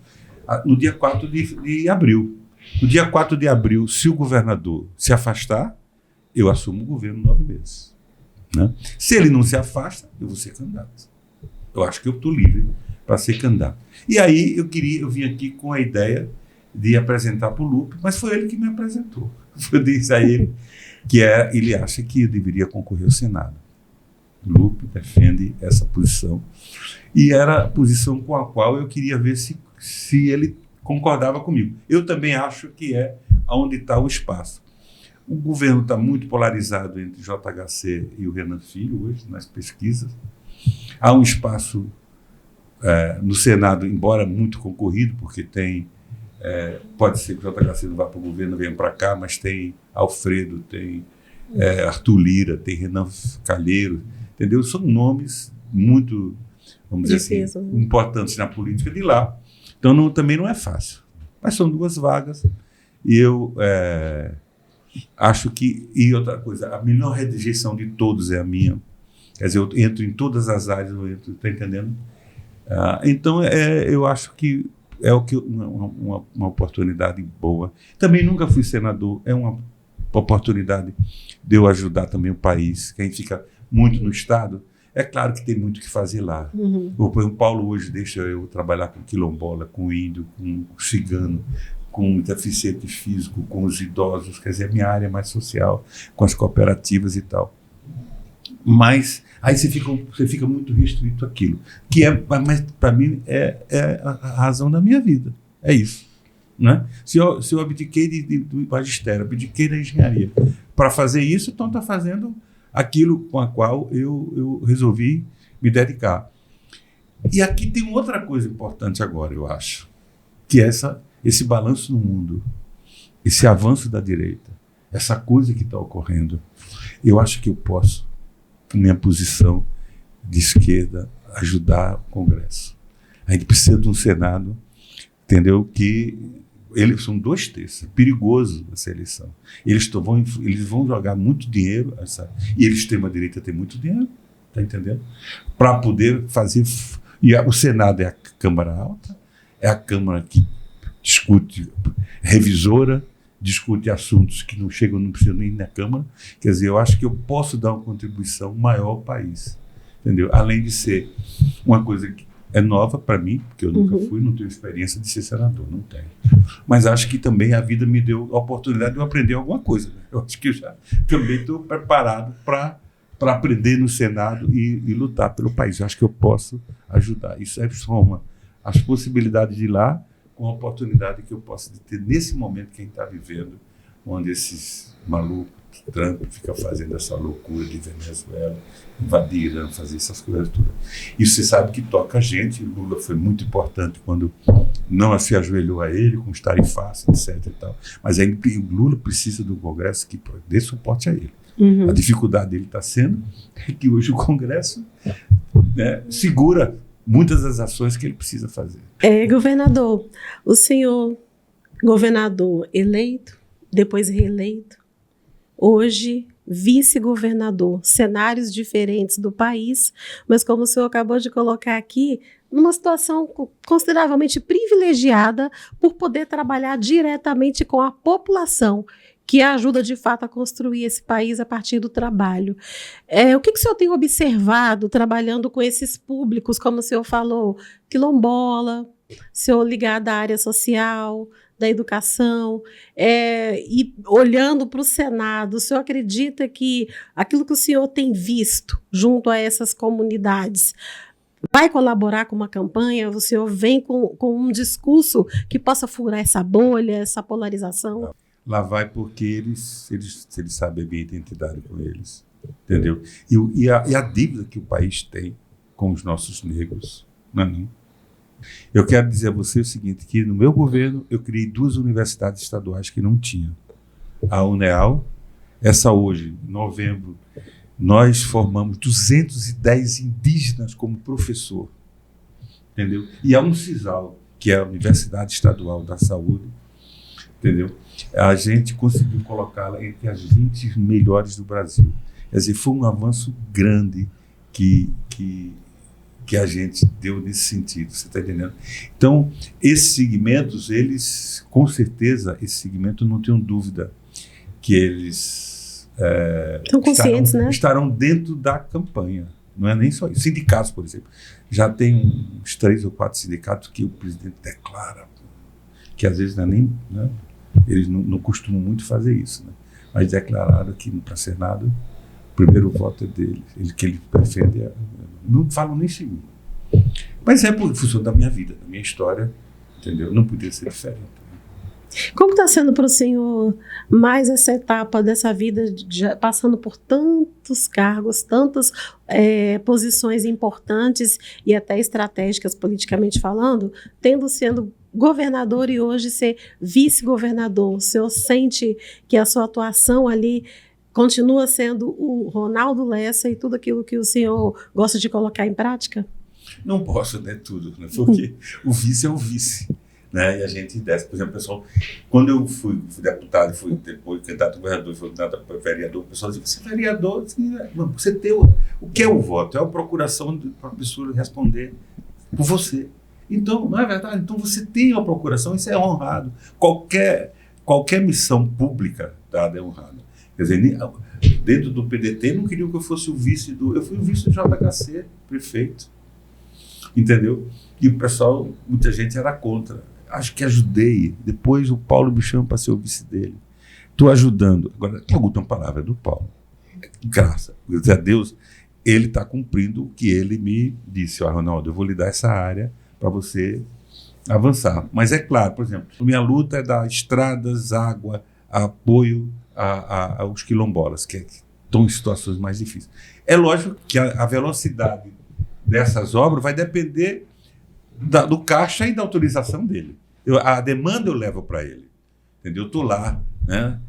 no dia 4 de abril. No dia 4 de abril, se o governador se afastar, eu assumo o governo 9 meses. Né? Se ele não se afasta, eu vou ser candidato. Eu acho que eu estou livre para ser candidato. E aí eu vim aqui com a ideia de apresentar para o Lupe, mas foi ele que me apresentou. Eu disse a ele que ele acha que eu deveria concorrer ao Senado. O Lupe defende essa posição. E era a posição com a qual eu queria ver se ele concordava comigo. Eu também acho que é onde está o espaço. O governo está muito polarizado entre JHC e o Renan Filho hoje, nas pesquisas. Há um espaço no Senado, embora muito concorrido, porque pode ser que o JHC não vá para o governo, venha para cá, mas tem Alfredo, tem Arthur Lira, tem Renan Calheiros, entendeu? São nomes muito, vamos dizer assim, importantes na política de lá. Então, também não é fácil. Mas são 2 vagas e eu acho que... E outra coisa, a melhor rejeição de todos é a minha. Quer dizer, eu entro em todas as áreas, está entendendo? Então, eu acho que é uma oportunidade boa. Também nunca fui senador, é uma oportunidade de eu ajudar também o país. Quem fica muito no Estado, é claro que tem muito o que fazer lá. O Paulo hoje deixa eu trabalhar com quilombola, com índio, com cigano, com deficiente físico, com os idosos, quer dizer, a minha área é mais social, com as cooperativas e tal. Mas aí você fica muito restrito àquilo, mas para mim é a razão da minha vida, é isso. Né? Se eu abdiquei do magistério, abdiquei da engenharia para fazer isso, então está fazendo aquilo com a qual eu resolvi me dedicar. E aqui tem outra coisa importante agora, eu acho, que é esse balanço no mundo, esse avanço da direita, essa coisa que está ocorrendo. Eu acho que eu posso, com minha posição de esquerda, ajudar o Congresso. A gente precisa de um Senado, entendeu? Que eles são 2/3, é perigoso essa eleição. Eles vão jogar muito dinheiro, e a extrema-direita tem muito dinheiro, está entendendo? Para poder fazer... E o Senado é a Câmara Alta, é a Câmara que discute, revisora, discute assuntos que não chegam, não precisam nem na Câmara. Quer dizer, eu acho que eu posso dar uma contribuição maior ao país, entendeu? Além de ser uma coisa que é nova para mim, porque eu nunca fui, não tenho experiência de ser senador, não tenho. Mas acho que também a vida me deu a oportunidade de eu aprender alguma coisa. Né? Eu acho que eu já também estou preparado para aprender no Senado e lutar pelo país. Eu acho que eu posso ajudar. Isso soma as possibilidades de ir lá com a oportunidade que eu posso ter nesse momento que a gente está vivendo, onde esses malucos, Trump fica fazendo essa loucura de Venezuela, invadir Irã, fazer essas coisas todas. E você sabe que toca a gente. Lula foi muito importante quando não se ajoelhou a ele com os tarifaços, etc. E tal. Mas aí o Lula precisa do Congresso que dê suporte a ele. A dificuldade dele está sendo que hoje o Congresso, né, segura muitas das ações que ele precisa fazer. Governador, o senhor, governador eleito, depois reeleito, hoje vice-governador, cenários diferentes do país, mas como o senhor acabou de colocar aqui, numa situação consideravelmente privilegiada por poder trabalhar diretamente com a população, que ajuda de fato a construir esse país a partir do trabalho. O que o senhor tem observado trabalhando com esses públicos, como o senhor falou, quilombola, o senhor ligado à área social, da educação, e olhando para o Senado, o senhor acredita que aquilo que o senhor tem visto junto a essas comunidades vai colaborar com uma campanha? O senhor vem com um discurso que possa furar essa bolha, essa polarização? Lá vai porque eles sabem a minha identidade com eles, entendeu? E a dívida que o país tem com os nossos negros, não é não? Eu quero dizer a você o seguinte, que no meu governo eu criei 2 universidades estaduais que não tinham. A UNEAL, essa hoje, em novembro, nós formamos 210 indígenas como professor, entendeu? E a UNCISAL, que é a Universidade Estadual da Saúde, entendeu? A gente conseguiu colocá-la entre as 20 melhores do Brasil. Quer dizer, foi um avanço grande que a gente deu nesse sentido, você está entendendo? Então, esses segmentos, eles, com certeza, esse segmento, não tenho dúvida que eles estarão dentro da campanha. Não é nem só isso. Sindicatos, por exemplo. Já tem uns 3 ou 4 sindicatos que o presidente declara, que às vezes não é nem... Né? Eles não costumam muito fazer isso, né? Mas declararam que para Senado o primeiro voto é dele, que ele defende, não falam nem segundo. Mas é por função da minha vida, da minha história, entendeu? Não podia ser diferente. Como está sendo para o senhor mais essa etapa dessa vida, passando por tantos cargos, tantas posições importantes e até estratégicas politicamente falando, sendo governador e hoje ser vice-governador? O senhor sente que a sua atuação ali continua sendo o Ronaldo Lessa e tudo aquilo que o senhor gosta de colocar em prática? Não posso, né, tudo, né, porque o vice é o vice, né, e a gente desce. Por exemplo, pessoal, quando eu fui deputado, fui depois candidato a governador, fui candidato a vereador, o pessoal dizia, você é vereador, assim, você tem o que é o voto? É a procuração para a pessoa responder por você. Então, não é verdade? Então você tem a procuração, isso é honrado. Qualquer missão pública dada é honrada. Quer dizer, dentro do PDT não queriam que eu fosse o vice eu fui o vice do JHC, prefeito. Entendeu? E o pessoal, muita gente era contra. Acho que ajudei. Depois o Paulo me chama para ser o vice dele. Estou ajudando. Agora, a última palavra é do Paulo. Graças a Deus, ele está cumprindo o que ele me disse. Ronaldo, eu vou lhe dar essa área para você avançar. Mas é claro, por exemplo, minha luta é dar estradas, água, apoio aos quilombolas, que estão em situações mais difíceis. É lógico que a velocidade dessas obras vai depender do caixa e da autorização dele. A demanda eu levo para ele. Entendeu? Eu estou lá, né,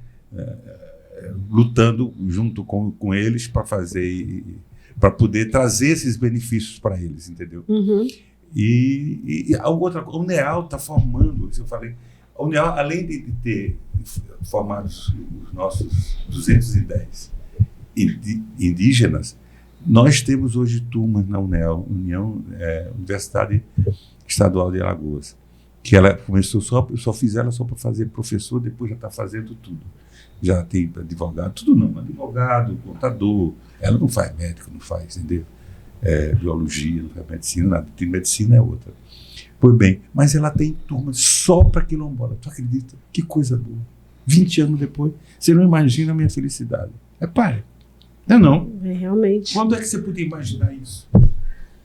lutando junto com eles para poder trazer esses benefícios para eles, entendeu? Uhum. E a outra, o NEAL está formando, isso eu falei, o NEAL, além de ter formado os nossos 210 indígenas, nós temos hoje turmas na UNEAL, Universidade Estadual de Alagoas, que ela começou eu só fiz ela só para fazer professor, depois já está fazendo tudo. Já tem advogado, tudo não, advogado, contador, ela não faz médico, não faz, entendeu? Biologia, não faz medicina, nada, tem medicina é outra. Pois bem, mas ela tem turma só para quilombola, tu acredita? Que coisa boa. 20 anos depois, você não imagina a minha felicidade. Pai, não. Realmente. Quando é que você podia imaginar isso?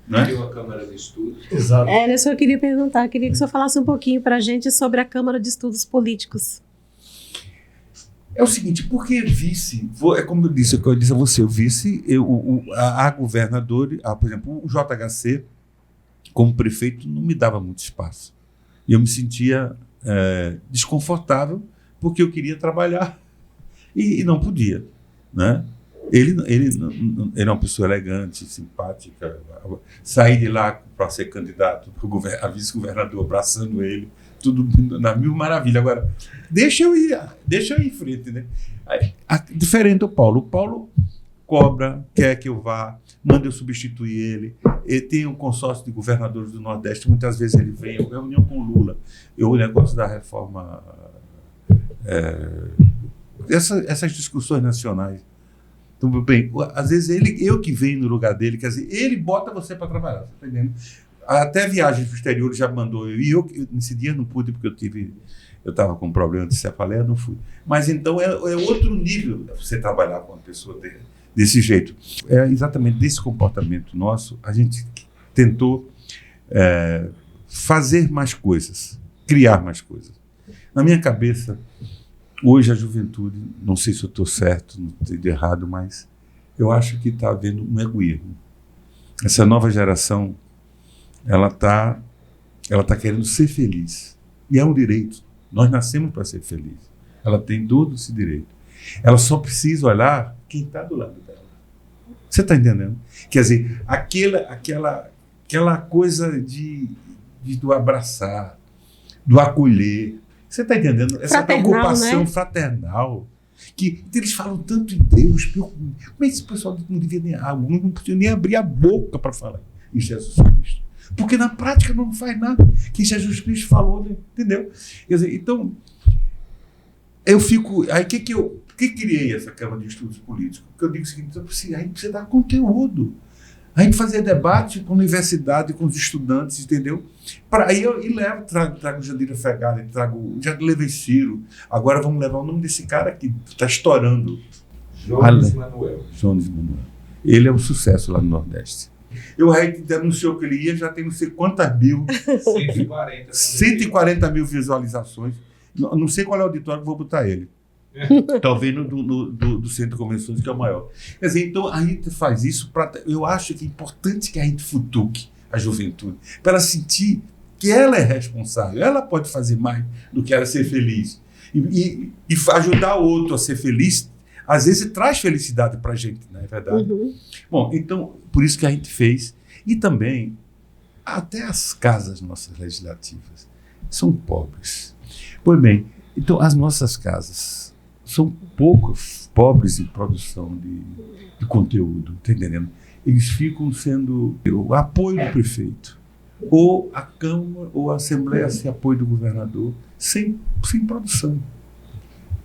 Não é? Uma Câmara de Estudos. Exato. Isso eu queria perguntar. Queria que o senhor falasse um pouquinho para a gente sobre a Câmara de Estudos Políticos. É o seguinte, porque vice, é como eu disse a você, o vice, a governador, por exemplo, o JHC, como prefeito, não me dava muito espaço. E eu me sentia desconfortável, porque eu queria trabalhar e não podia, né? Ele é uma pessoa elegante, simpática. Saí de lá para ser candidato a vice-governador, abraçando ele, tudo na mil maravilha. Agora, deixa eu ir em frente, né? Diferente do Paulo. O Paulo cobra, quer que eu vá, manda eu substituir ele. Ele tem um consórcio de governadores do Nordeste, muitas vezes ele vem, eu reunião com Lula, o negócio da reforma, essas discussões nacionais. Tudo bem, às vezes eu que venho no lugar dele, quer dizer, ele bota você para trabalhar, tá entendendo? Até viagem para o exterior já mandou eu, e eu nesse dia não pude porque eu estava com um problema de cefaleia, não fui. Mas então é outro nível você trabalhar com uma pessoa desse jeito. É exatamente desse comportamento nosso, a gente tentou fazer mais coisas, criar mais coisas. Na minha cabeça, hoje a juventude, não sei se eu estou certo, não estou errado, mas eu acho que está havendo um egoísmo. Essa nova geração, ela tá querendo ser feliz. E é um direito. Nós nascemos para ser felizes. Ela tem todo esse direito. Ela só precisa olhar quem está do lado dela. Você está entendendo? Quer dizer, aquela coisa do abraçar, do acolher. Você está entendendo? Essa preocupação, né? Fraternal. Que eles falam tanto em Deus. Como é que esse pessoal não podia nem abrir a boca para falar em Jesus Cristo? Porque na prática não faz nada que Jesus Cristo falou, né? Entendeu? Quer dizer, então, eu fico... Aí, por que criei essa Câmara de Estudos Políticos? Porque eu digo o seguinte, a gente precisa dar conteúdo. A gente fazer debate com a universidade, com os estudantes, entendeu? Aí eu trago Jandira Fegali, já levei Ciro, agora vamos levar o nome desse cara que está estourando. Jones Manuel. Jones Manuel. Ele é um sucesso lá no Nordeste. A gente anunciou que ele ia, já tem não sei quantas mil. 140 mil visualizações. Não sei qual é o auditório que vou botar ele. Talvez do Centro de Convenções, que é o maior. Quer dizer, então a gente faz isso eu acho que é importante que a gente futuque a juventude, para ela sentir que ela é responsável, ela pode fazer mais do que ela ser feliz. E ajudar o outro a ser feliz, às vezes traz felicidade para a gente, não é verdade? Uhum. Bom, então, por isso que a gente fez. E também, até as casas nossas legislativas são pobres. Pois bem, então as nossas casas são pouco pobres em produção de conteúdo, tá entendendo? Eles ficam sendo o apoio do prefeito, ou a Câmara, ou a Assembleia sem apoio do governador, sem produção.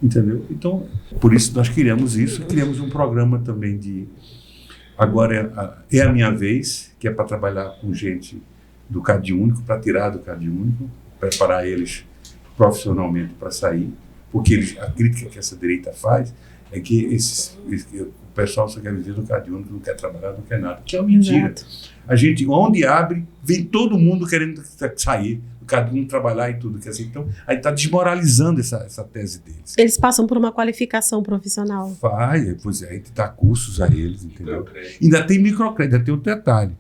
Entendeu? Então, por isso nós criamos isso, criamos um programa também de... Agora é a minha vez, que é para trabalhar com gente do Cade Único, para tirar do Cade Único, preparar eles profissionalmente para sair, porque a crítica que essa direita faz é que o pessoal só quer viver do Cade Único, não quer trabalhar, não quer nada, que é uma mentira. Exato. A gente, onde abre, vem todo mundo querendo sair, cada um trabalhar e tudo. Quer dizer, então, aí está desmoralizando essa tese deles. Eles passam por uma qualificação profissional. Vai, pois é, a gente dá cursos a eles, entendeu? Ainda tem microcrédito, ainda tem outro detalhe.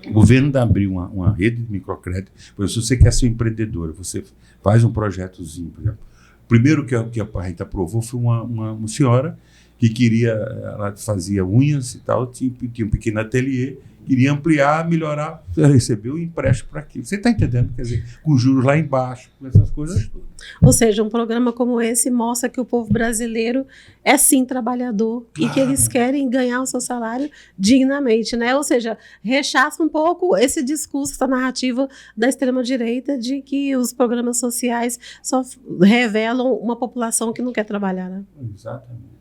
O governo ainda abriu uma rede de microcrédito. Por exemplo, se você quer ser empreendedora, você faz um projetozinho, por exemplo. O primeiro que a gente aprovou foi uma senhora que queria, ela fazia unhas e tal, tinha um pequeno ateliê, queria ampliar, melhorar, ela recebeu um empréstimo para aquilo. Você está entendendo? Quer dizer, com juros lá embaixo, com essas coisas todas. Ou seja, um programa como esse mostra que o povo brasileiro é sim trabalhador e que eles querem ganhar o seu salário dignamente, né? Ou seja, rechaça um pouco esse discurso, essa narrativa da extrema-direita de que os programas sociais só revelam uma população que não quer trabalhar, né? Exatamente.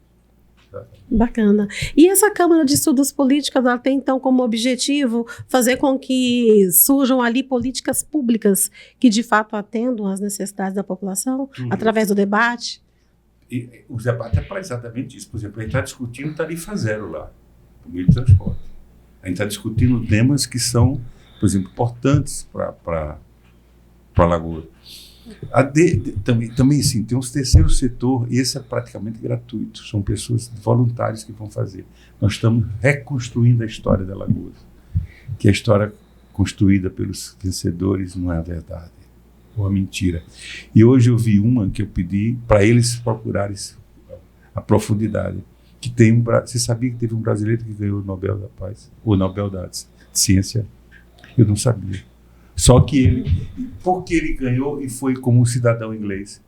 Bacana. E essa Câmara de Estudos Políticos, ela tem então como objetivo fazer com que surjam ali políticas públicas que de fato atendam às necessidades da população, através do debate? E o debate é para exatamente isso. Por exemplo, a gente está discutindo tarifa zero lá, no meio de transporte. A gente está discutindo temas que são, por exemplo, importantes para Alagoas. Também sim, tem um terceiro setor, e esse é praticamente gratuito, são pessoas voluntárias que vão fazer. Nós estamos reconstruindo a história da Alagoas, que a história construída pelos vencedores não é a verdade, ou a mentira. E hoje eu vi uma que eu pedi para eles procurarem a profundidade, que tem você sabia que teve um brasileiro que ganhou o Nobel da Paz, o Nobel da Ciência? Eu não sabia. Só que porque ele ganhou e foi como um cidadão inglês.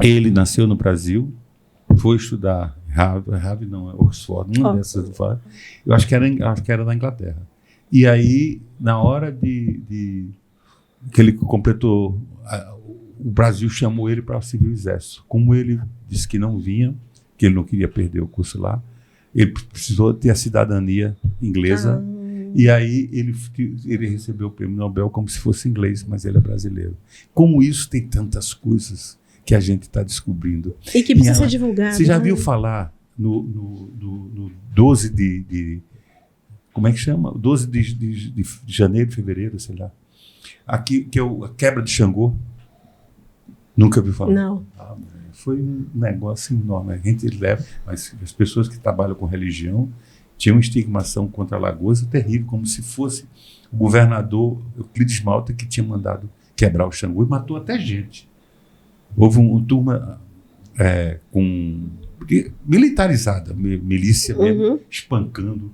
Ele nasceu no Brasil, foi estudar Harvard não, Oxford, uma dessas. Eu acho que era na Inglaterra. E aí, na hora que ele completou, o Brasil chamou ele para servir o exército. Como ele disse que não vinha, que ele não queria perder o curso lá, ele precisou ter a cidadania inglesa. E aí ele recebeu o prêmio Nobel como se fosse inglês, mas ele é brasileiro. Como isso tem tantas coisas que a gente está descobrindo. E que precisa ser divulgado. Você já viu falar no 12 de... Como é que chama? 12 de janeiro, fevereiro, sei lá. Aqui, que é a quebra de Xangô. Nunca ouviu falar? Não. Foi um negócio enorme. A gente leva, mas as pessoas que trabalham com religião tinham uma estigmação contra Alagoas terrível, como se fosse o governador Euclides Malta que tinha mandado quebrar o Xangô e matou até gente. Houve uma turma militarizada, milícia mesmo, espancando.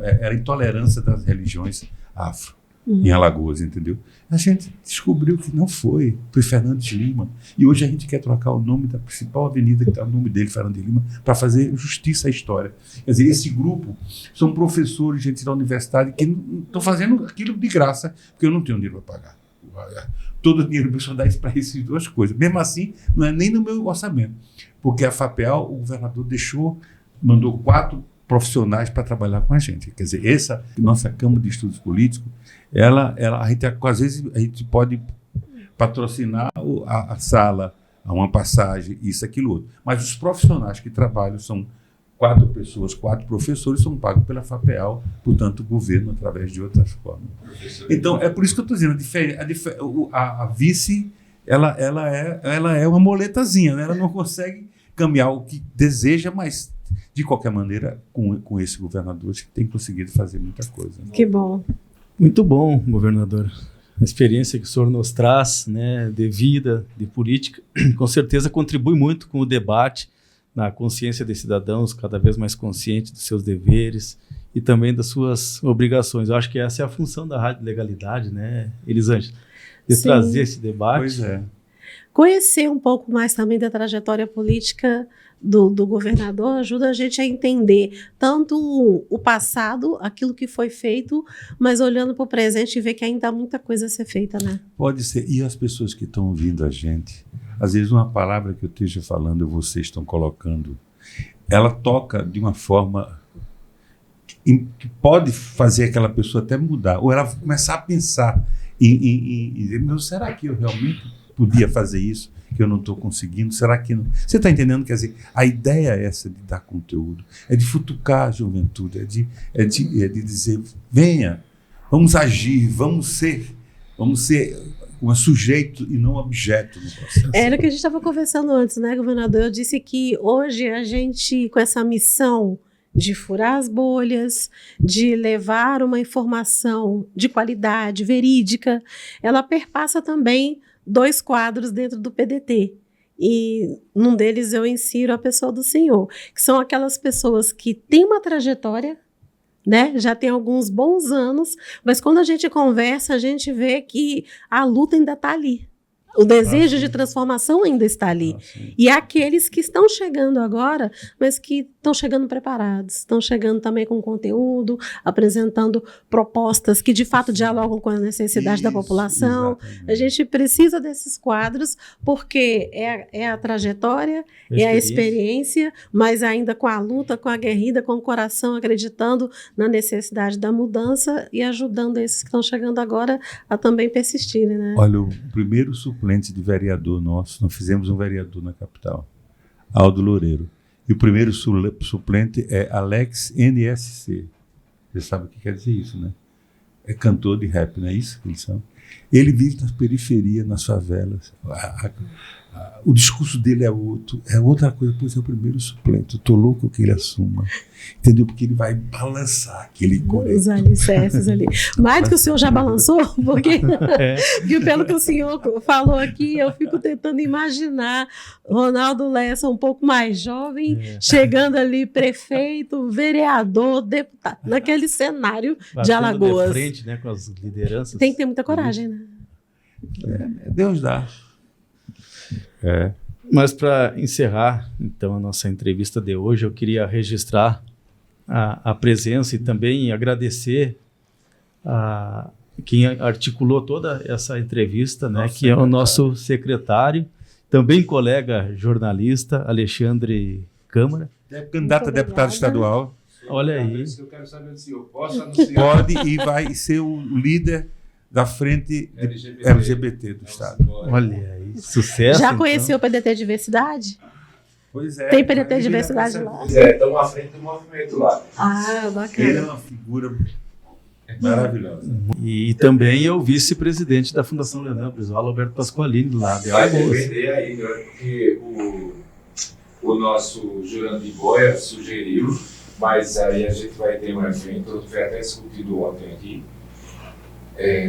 Era intolerância das religiões afro em Alagoas, entendeu? A gente descobriu que não foi Fernandes Lima. E hoje a gente quer trocar o nome da principal avenida que está no nome dele, Fernandes Lima, para fazer justiça à história. Quer dizer, esse grupo são professores, gente da universidade, que estão fazendo aquilo de graça, porque eu não tenho dinheiro para pagar. Todo o dinheiro que eu dá para essas duas coisas. Mesmo assim, não é nem no meu orçamento. Porque a FAPEAL, o governador mandou 4 profissionais para trabalhar com a gente. Quer dizer, essa nossa Câmara de Estudos Políticos, às vezes a gente pode patrocinar a sala, uma passagem, isso, aquilo, outro. Mas os profissionais que trabalham são 4 pessoas, 4 professores, são pagos pela FAPEAL, portanto, o governo, através de outras formas. Então, é por isso que eu estou dizendo, a vice, ela é uma moletazinha, né? Ela não consegue caminhar o que deseja, mas, de qualquer maneira, com esse governador, a gente tem conseguido fazer muita coisa. Né? Que bom. Muito bom, governador. A experiência que o senhor nos traz, né, de vida, de política, com certeza contribui muito com o debate na consciência dos cidadãos, cada vez mais conscientes dos seus deveres e também das suas obrigações. Eu acho que essa é a função da Rádio Legalidade, né, Elisângela? De Sim. trazer esse debate. Pois é. Conhecer um pouco mais também da trajetória política do governador ajuda a gente a entender tanto o passado, aquilo que foi feito, mas olhando para o presente e ver que ainda há muita coisa a ser feita, né? Pode ser. E as pessoas que estão ouvindo a gente, às vezes uma palavra que eu esteja falando, vocês estão colocando, ela toca de uma forma que pode fazer aquela pessoa até mudar, ou ela começar a pensar em dizer, meu, será que eu realmente podia fazer isso, que eu não estou conseguindo? Será que não? Você está entendendo? Quer dizer, a ideia é essa de dar conteúdo, é de futucar a juventude, é de dizer, venha, vamos agir, vamos ser um sujeito e não objeto no processo. Era o que a gente estava conversando antes, né, governador? Eu disse que hoje a gente, com essa missão de furar as bolhas, de levar uma informação de qualidade, verídica, ela perpassa também 2 quadros dentro do PDT. E num deles eu insiro a pessoa do senhor, que são aquelas pessoas que têm uma trajetória, né? Já tem alguns bons anos, mas quando a gente conversa, a gente vê que a luta ainda está ali. O desejo de transformação ainda está ali. E aqueles que estão chegando agora, mas que estão chegando preparados, estão chegando também com conteúdo, apresentando propostas que de fato dialogam com a necessidade da população. Exatamente. A gente precisa desses quadros porque é a trajetória, é a experiência, mas ainda com a luta, com a guerrida, com o coração acreditando na necessidade da mudança e ajudando esses que estão chegando agora a também persistirem, né? Olha, o primeiro suplente de vereador nosso, nós fizemos um vereador na capital, Aldo Loureiro. E o primeiro suplente é Alex NSC. Você sabe o que quer dizer isso, né? É cantor de rap, não é isso que eles são? Ele vive nas periferias, nas favelas. O discurso dele é outra coisa, pois é o primeiro suplente. Eu estou louco que ele assuma. Entendeu? Porque ele vai balançar aquele coreto. Os alicerces ali. Mais do que o senhor já balançou, porque pelo que o senhor falou aqui, eu fico tentando imaginar Ronaldo Lessa um pouco mais jovem, chegando ali, prefeito, vereador, deputado, naquele cenário de Alagoas. De frente, né, com as lideranças. Tem que ter muita coragem, né? Deus dá. Mas para encerrar, então, a nossa entrevista de hoje, eu queria registrar a presença e também agradecer a quem articulou toda essa entrevista, né, que é o nosso secretário, também colega jornalista, Alexandre Câmara. É candidato a deputado estadual. Olha aí. Eu quero saber do senhor. Posso anunciar? Pode e vai ser o líder da frente LGBT do Estado. Olha aí, sucesso. Já então. conheceu o PDT Diversidade? Pois é. Tem PDT Diversidade lá? Estamos à frente do movimento lá. Ah, bacana. Ele é uma figura maravilhosa. E também é o vice-presidente da Fundação Leonel Brizola, Alberto Pasqualini, lá de Vai Alagoas. depender aí, né? Porque o nosso Jurandir Boia sugeriu, mas aí a gente vai ter um evento, foi até discutido ontem aqui,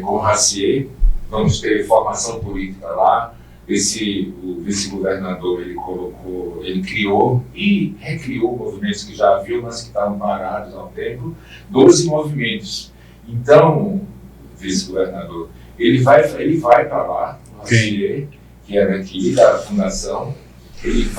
com o Racier, vamos ter formação política lá. O vice-governador ele criou e recriou movimentos que já haviam, mas que estavam parados há um tempo, 12 movimentos. Então, vice-governador, ele vai para lá, o Racier, que é daqui da fundação, ele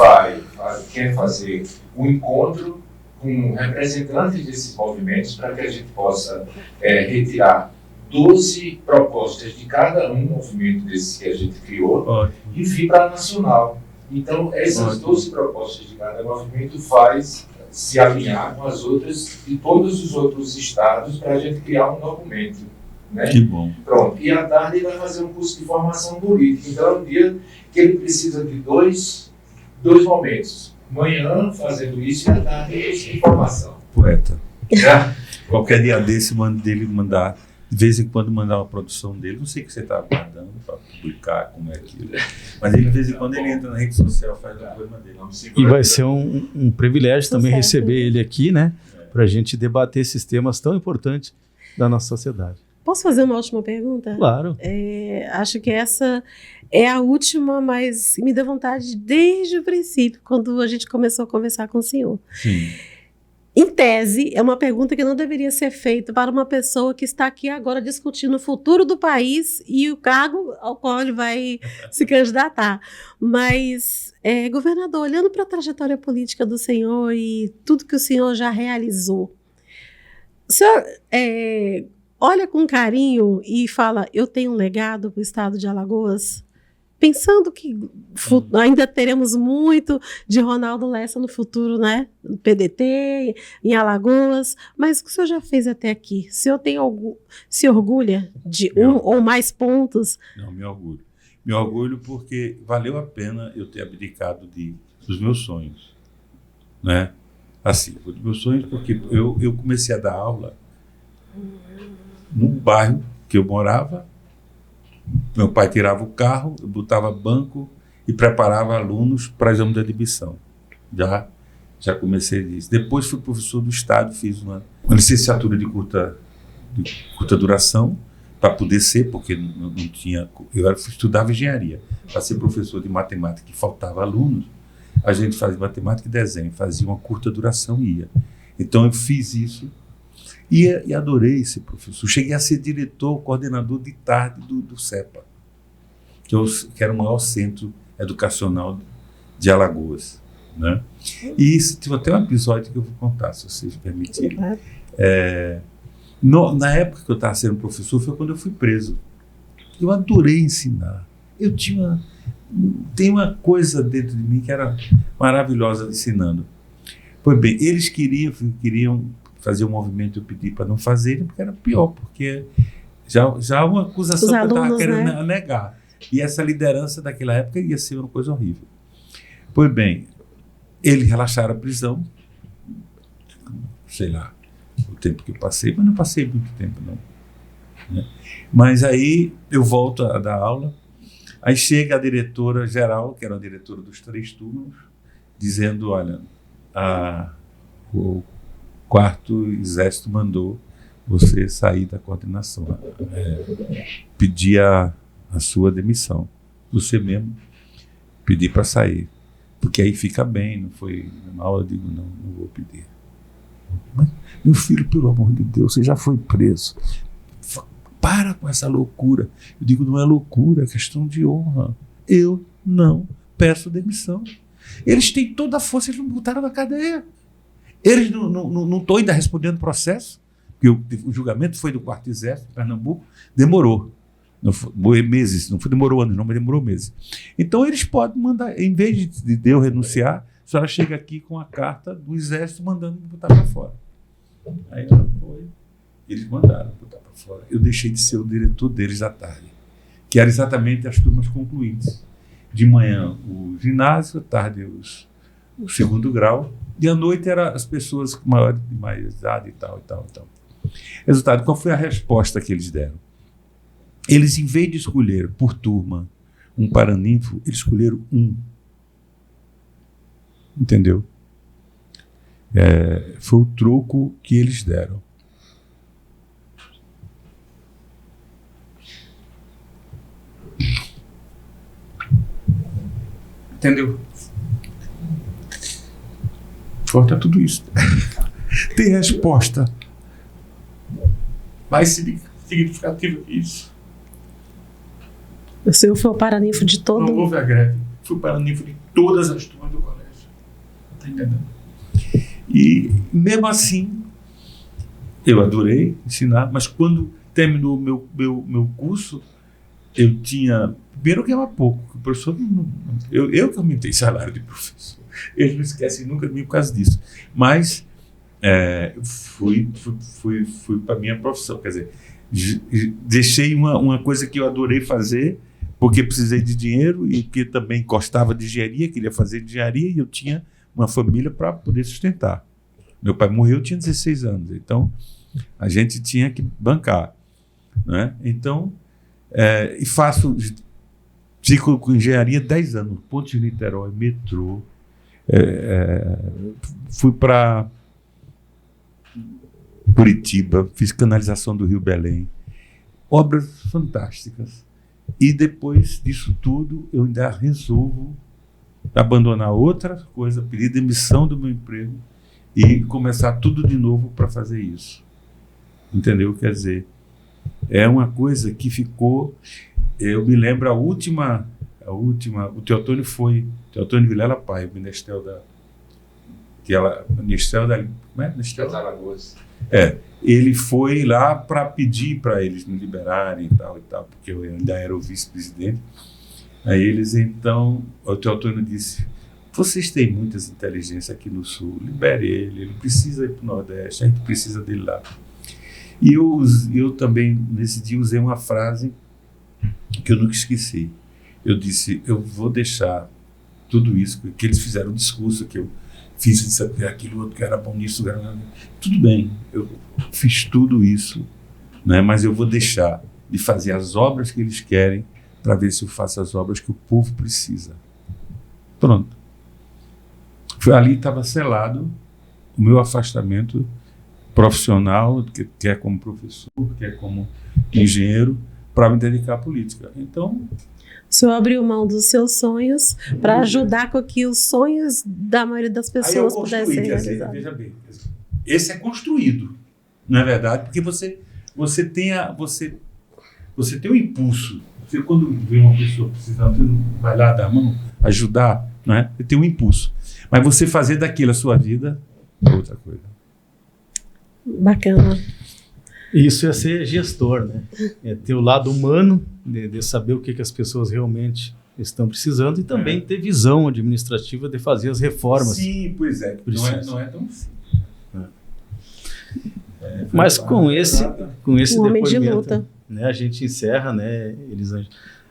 quer fazer um encontro com representantes desses movimentos para que a gente possa retirar 12 propostas de cada movimento desses que a gente criou e vir para a nacional. Então, essas 12 propostas de cada movimento faz se alinhar com as outras de todos os outros estados para a gente criar um documento. Né? Que bom. Pronto. E à tarde ele vai fazer um curso de formação política. Então, é um dia que ele precisa de dois momentos. Manhã fazendo isso e à tarde de formação. Poeta. Qualquer dia desse, mandar. De vez em quando mandar uma produção dele, não sei o que você está aguardando para publicar, como é aquilo. Mas ele, de vez em quando ele entra na rede social, faz o poema dele. E vai ser um privilégio também receber ele aqui, né? Para a gente debater esses temas tão importantes da nossa sociedade. Posso fazer uma última pergunta? Claro. Acho que essa é a última, mas me deu vontade desde o princípio, quando a gente começou a conversar com o senhor. Sim. Em tese, é uma pergunta que não deveria ser feita para uma pessoa que está aqui agora discutindo o futuro do país e o cargo ao qual ele vai se candidatar. Mas, governador, olhando para a trajetória política do senhor e tudo que o senhor já realizou, o senhor olha com carinho e fala, eu tenho um legado para o estado de Alagoas? Pensando que ainda teremos muito de Ronaldo Lessa no futuro, né? No PDT, em Alagoas, mas o que o senhor já fez até aqui? O senhor tem se orgulha de ou mais pontos? Não, me orgulho. Me orgulho porque valeu a pena eu ter abdicado dos meus sonhos, né? Assim, dos meus sonhos porque eu comecei a dar aula num bairro que eu morava. Meu pai tirava o carro, eu botava banco e preparava alunos para exame de admissão. Já comecei disso. Depois fui professor do Estado, fiz uma licenciatura de curta duração para poder ser, porque não tinha... Eu estudava engenharia. Para ser professor de matemática que faltava alunos, a gente fazia matemática e desenho, fazia uma curta duração e ia. Então eu fiz isso. E adorei ser professor. Cheguei a ser diretor, coordenador de tarde do CEPA, que era o maior centro educacional de Alagoas, né? E isso tive até um episódio que eu vou contar, se vocês permitirem. Na época que eu estava sendo professor, foi quando eu fui preso. Eu adorei ensinar. Tem uma coisa dentro de mim que era maravilhosa ensinando. Pois bem, eles queriam fazer um movimento, eu pedi para não fazerem, porque era pior, porque já uma acusação que eu estava querendo negar. E essa liderança daquela época ia ser uma coisa horrível. Pois bem, eles relaxaram a prisão, sei lá, o tempo que eu passei, mas não passei muito tempo, não. Né? Mas aí eu volto a dar aula, aí chega a diretora geral, que era a diretora dos 3 turnos, dizendo, olha, o 4º Exército mandou você sair da coordenação, pedir a sua demissão. Você mesmo pedir para sair, porque aí fica bem, não foi mal, eu digo, não vou pedir. Mas, meu filho, pelo amor de Deus, você já foi preso. Para com essa loucura. Eu digo, não é loucura, é questão de honra. Eu não peço demissão. Eles têm toda a força, eles não botaram na cadeia. Eles não estão ainda respondendo processo, porque o julgamento foi do 4º Exército, em Pernambuco, demorou. Não foi meses, não foi, demorou anos, não, mas demorou meses. Então eles podem mandar, em vez de eu renunciar, a senhora chega aqui com a carta do Exército mandando me botar para fora. Aí ela foi, eles mandaram botar para fora. Eu deixei de ser o diretor deles à tarde, que era exatamente as turmas concluintes. De manhã o ginásio, à tarde o 2º grau, e à noite eram as pessoas com mais idade e tal. Resultado, qual foi a resposta que eles deram? Eles, em vez de escolher por turma um paraninfo, eles escolheram um. Entendeu? Foi o troco que eles deram. Entendeu? Falta tudo isso. Tem resposta mais significativa que isso. O senhor foi o paraninfo de todo... Não houve a greve. Fui o paraninfo de todas as turmas do colégio. Está entendendo? E, mesmo assim, eu adorei ensinar, mas quando terminou o meu curso, eu tinha... Primeiro, eu ganhava pouco. O professor... Eu que aumentei salário de professor. Eles não esquecem nunca de mim por causa disso. Mas fui para a minha profissão. Quer dizer, deixei uma coisa que eu adorei fazer, porque precisei de dinheiro e que também gostava de engenharia, queria fazer engenharia, e eu tinha uma família para poder sustentar. Meu pai morreu, eu tinha 16 anos, então a gente tinha que bancar, né? Então, fico com engenharia 10 anos, Ponte de Niterói, metrô, fui para Curitiba, fiz canalização do Rio Belém, obras fantásticas. E depois disso tudo, eu ainda resolvo abandonar outra coisa, pedir demissão do meu emprego e começar tudo de novo para fazer isso. Entendeu? Quer dizer, é uma coisa que ficou... Eu me lembro a última o Teotônio Vilela Paiva, Ministério da... Ministério da... Como é? Ministério das Alagoas. Ele foi lá para pedir para eles me liberarem e tal, porque eu ainda era o vice-presidente. Aí eles, então, o Teotônio disse, vocês têm muitas inteligências aqui no Sul, libere ele precisa ir para o Nordeste, a gente precisa dele lá. E eu também, nesse dia, usei uma frase que eu nunca esqueci. Eu disse, eu vou deixar tudo isso, que eles fizeram um discurso, que eu fiz isso, aquilo, outro que era bom nisso, tudo bem, eu fiz tudo isso, né, mas eu vou deixar de fazer as obras que eles querem para ver se eu faço as obras que o povo precisa. Pronto. Ali estava selado o meu afastamento profissional, quer como professor, quer como engenheiro, para me dedicar à política. Então... O senhor abriu mão dos seus sonhos para ajudar com que os sonhos da maioria das pessoas pudessem ser realizados. Veja bem, esse é construído, não é verdade? Porque você tem o impulso. Você, quando vê uma pessoa precisando, você não vai lá dar a mão, ajudar, não é? Você tem um impulso. Mas você fazer daquilo a sua vida é outra coisa. Bacana. Isso é ser gestor, né? É ter o lado humano, de saber o que as pessoas realmente estão precisando e também ter visão administrativa de fazer as reformas. Sim, pois é. Não é tão simples. Mas com esse homem de depoimento, luta, né, a gente encerra, né, Elisângela,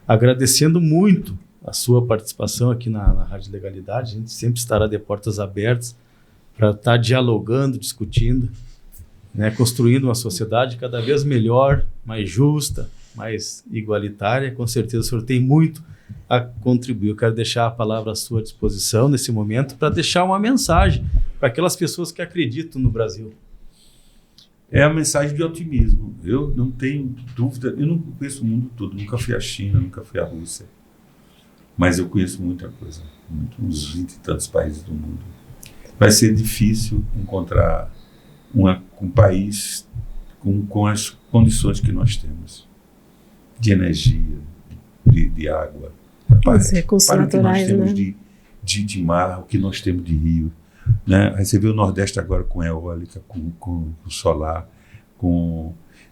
agradecendo muito a sua participação aqui na Rádio Legalidade. A gente sempre estará de portas abertas para estar dialogando, discutindo, né, construindo uma sociedade cada vez melhor, mais justa, mais igualitária. Com certeza o senhor tem muito a contribuir. Eu quero deixar a palavra à sua disposição nesse momento para deixar uma mensagem para aquelas pessoas que acreditam no Brasil. É a mensagem de otimismo. Eu não tenho dúvida, eu não conheço o mundo todo, nunca fui à China, nunca fui à Rússia, mas eu conheço muita coisa, uns 20 e tantos países do mundo. Vai ser difícil encontrar um país com as condições que nós temos, de energia, de água, os recursos naturais, o que nós temos, né? de mar, o que nós temos de rio. Né? Aí você vê o Nordeste agora com eólica, com solar,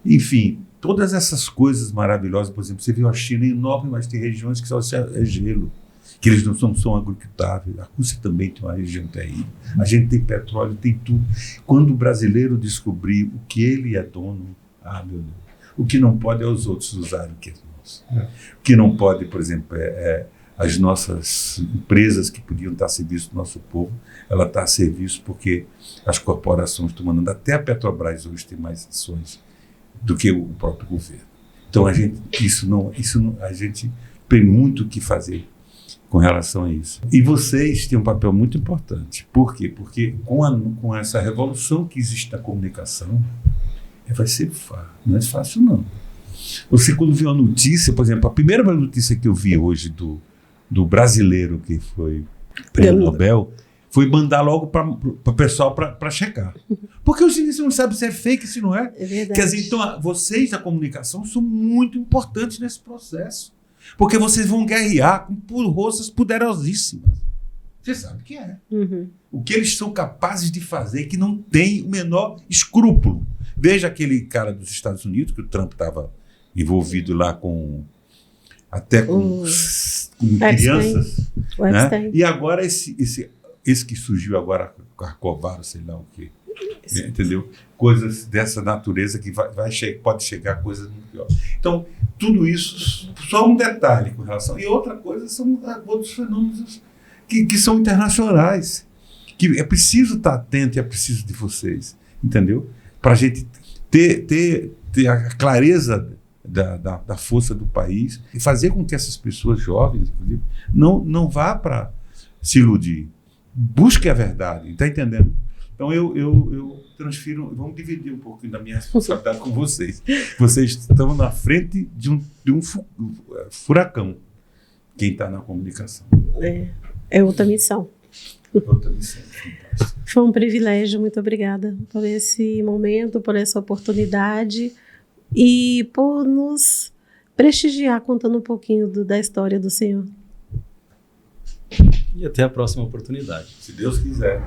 enfim, todas essas coisas maravilhosas. Por exemplo, você vê a China enorme, mas tem regiões que só é gelo, que eles não são agricultáveis. A Rússia também tem uma região terrível. A gente tem petróleo, tem tudo. Quando o brasileiro descobrir o que ele é dono, meu Deus, o que não pode é os outros usarem o que é nosso. O que não pode, por exemplo, as nossas empresas que podiam estar a serviço do nosso povo, ela está a serviço porque as corporações estão mandando. Até a Petrobras hoje tem mais ações do que o próprio governo. Então a gente tem muito o que fazer com relação a isso. E vocês têm um papel muito importante. Por quê? Porque com essa revolução que existe na comunicação, vai ser fácil. Não é fácil, não. Você, quando vê uma notícia, por exemplo, a primeira notícia que eu vi hoje do brasileiro que foi prêmio Nobel, foi mandar logo para o pessoal para checar. Porque os cientistas não sabem se é fake, se não é. É verdade. Quer dizer, então, vocês da comunicação são muito importantes nesse processo. Porque vocês vão guerrear com forças poderosíssimas. Você sabe o que é. Uhum. O que eles são capazes de fazer, que não tem o menor escrúpulo. Veja aquele cara dos Estados Unidos, que o Trump estava envolvido lá com crianças. Né? E agora esse que surgiu agora, Carcovaro, sei lá o quê. Entendeu? Coisas dessa natureza que pode chegar a coisas muito piores. Então, tudo isso, só um detalhe com relação. E outra coisa são outros fenômenos que são internacionais. Que é preciso estar atento e é preciso de vocês. Entendeu? Para a gente ter a clareza da força do país e fazer com que essas pessoas jovens, inclusive, não vá para se iludir. Busque a verdade, está entendendo? Então, eu transfiro, vamos dividir um pouco da minha responsabilidade com vocês. Vocês estão na frente de um furacão, quem está na comunicação. É outra missão. Outra missão, fantástico. Foi um privilégio, muito obrigada por esse momento, por essa oportunidade e por nos prestigiar contando um pouquinho da história do Senhor. E até a próxima oportunidade. Se Deus quiser.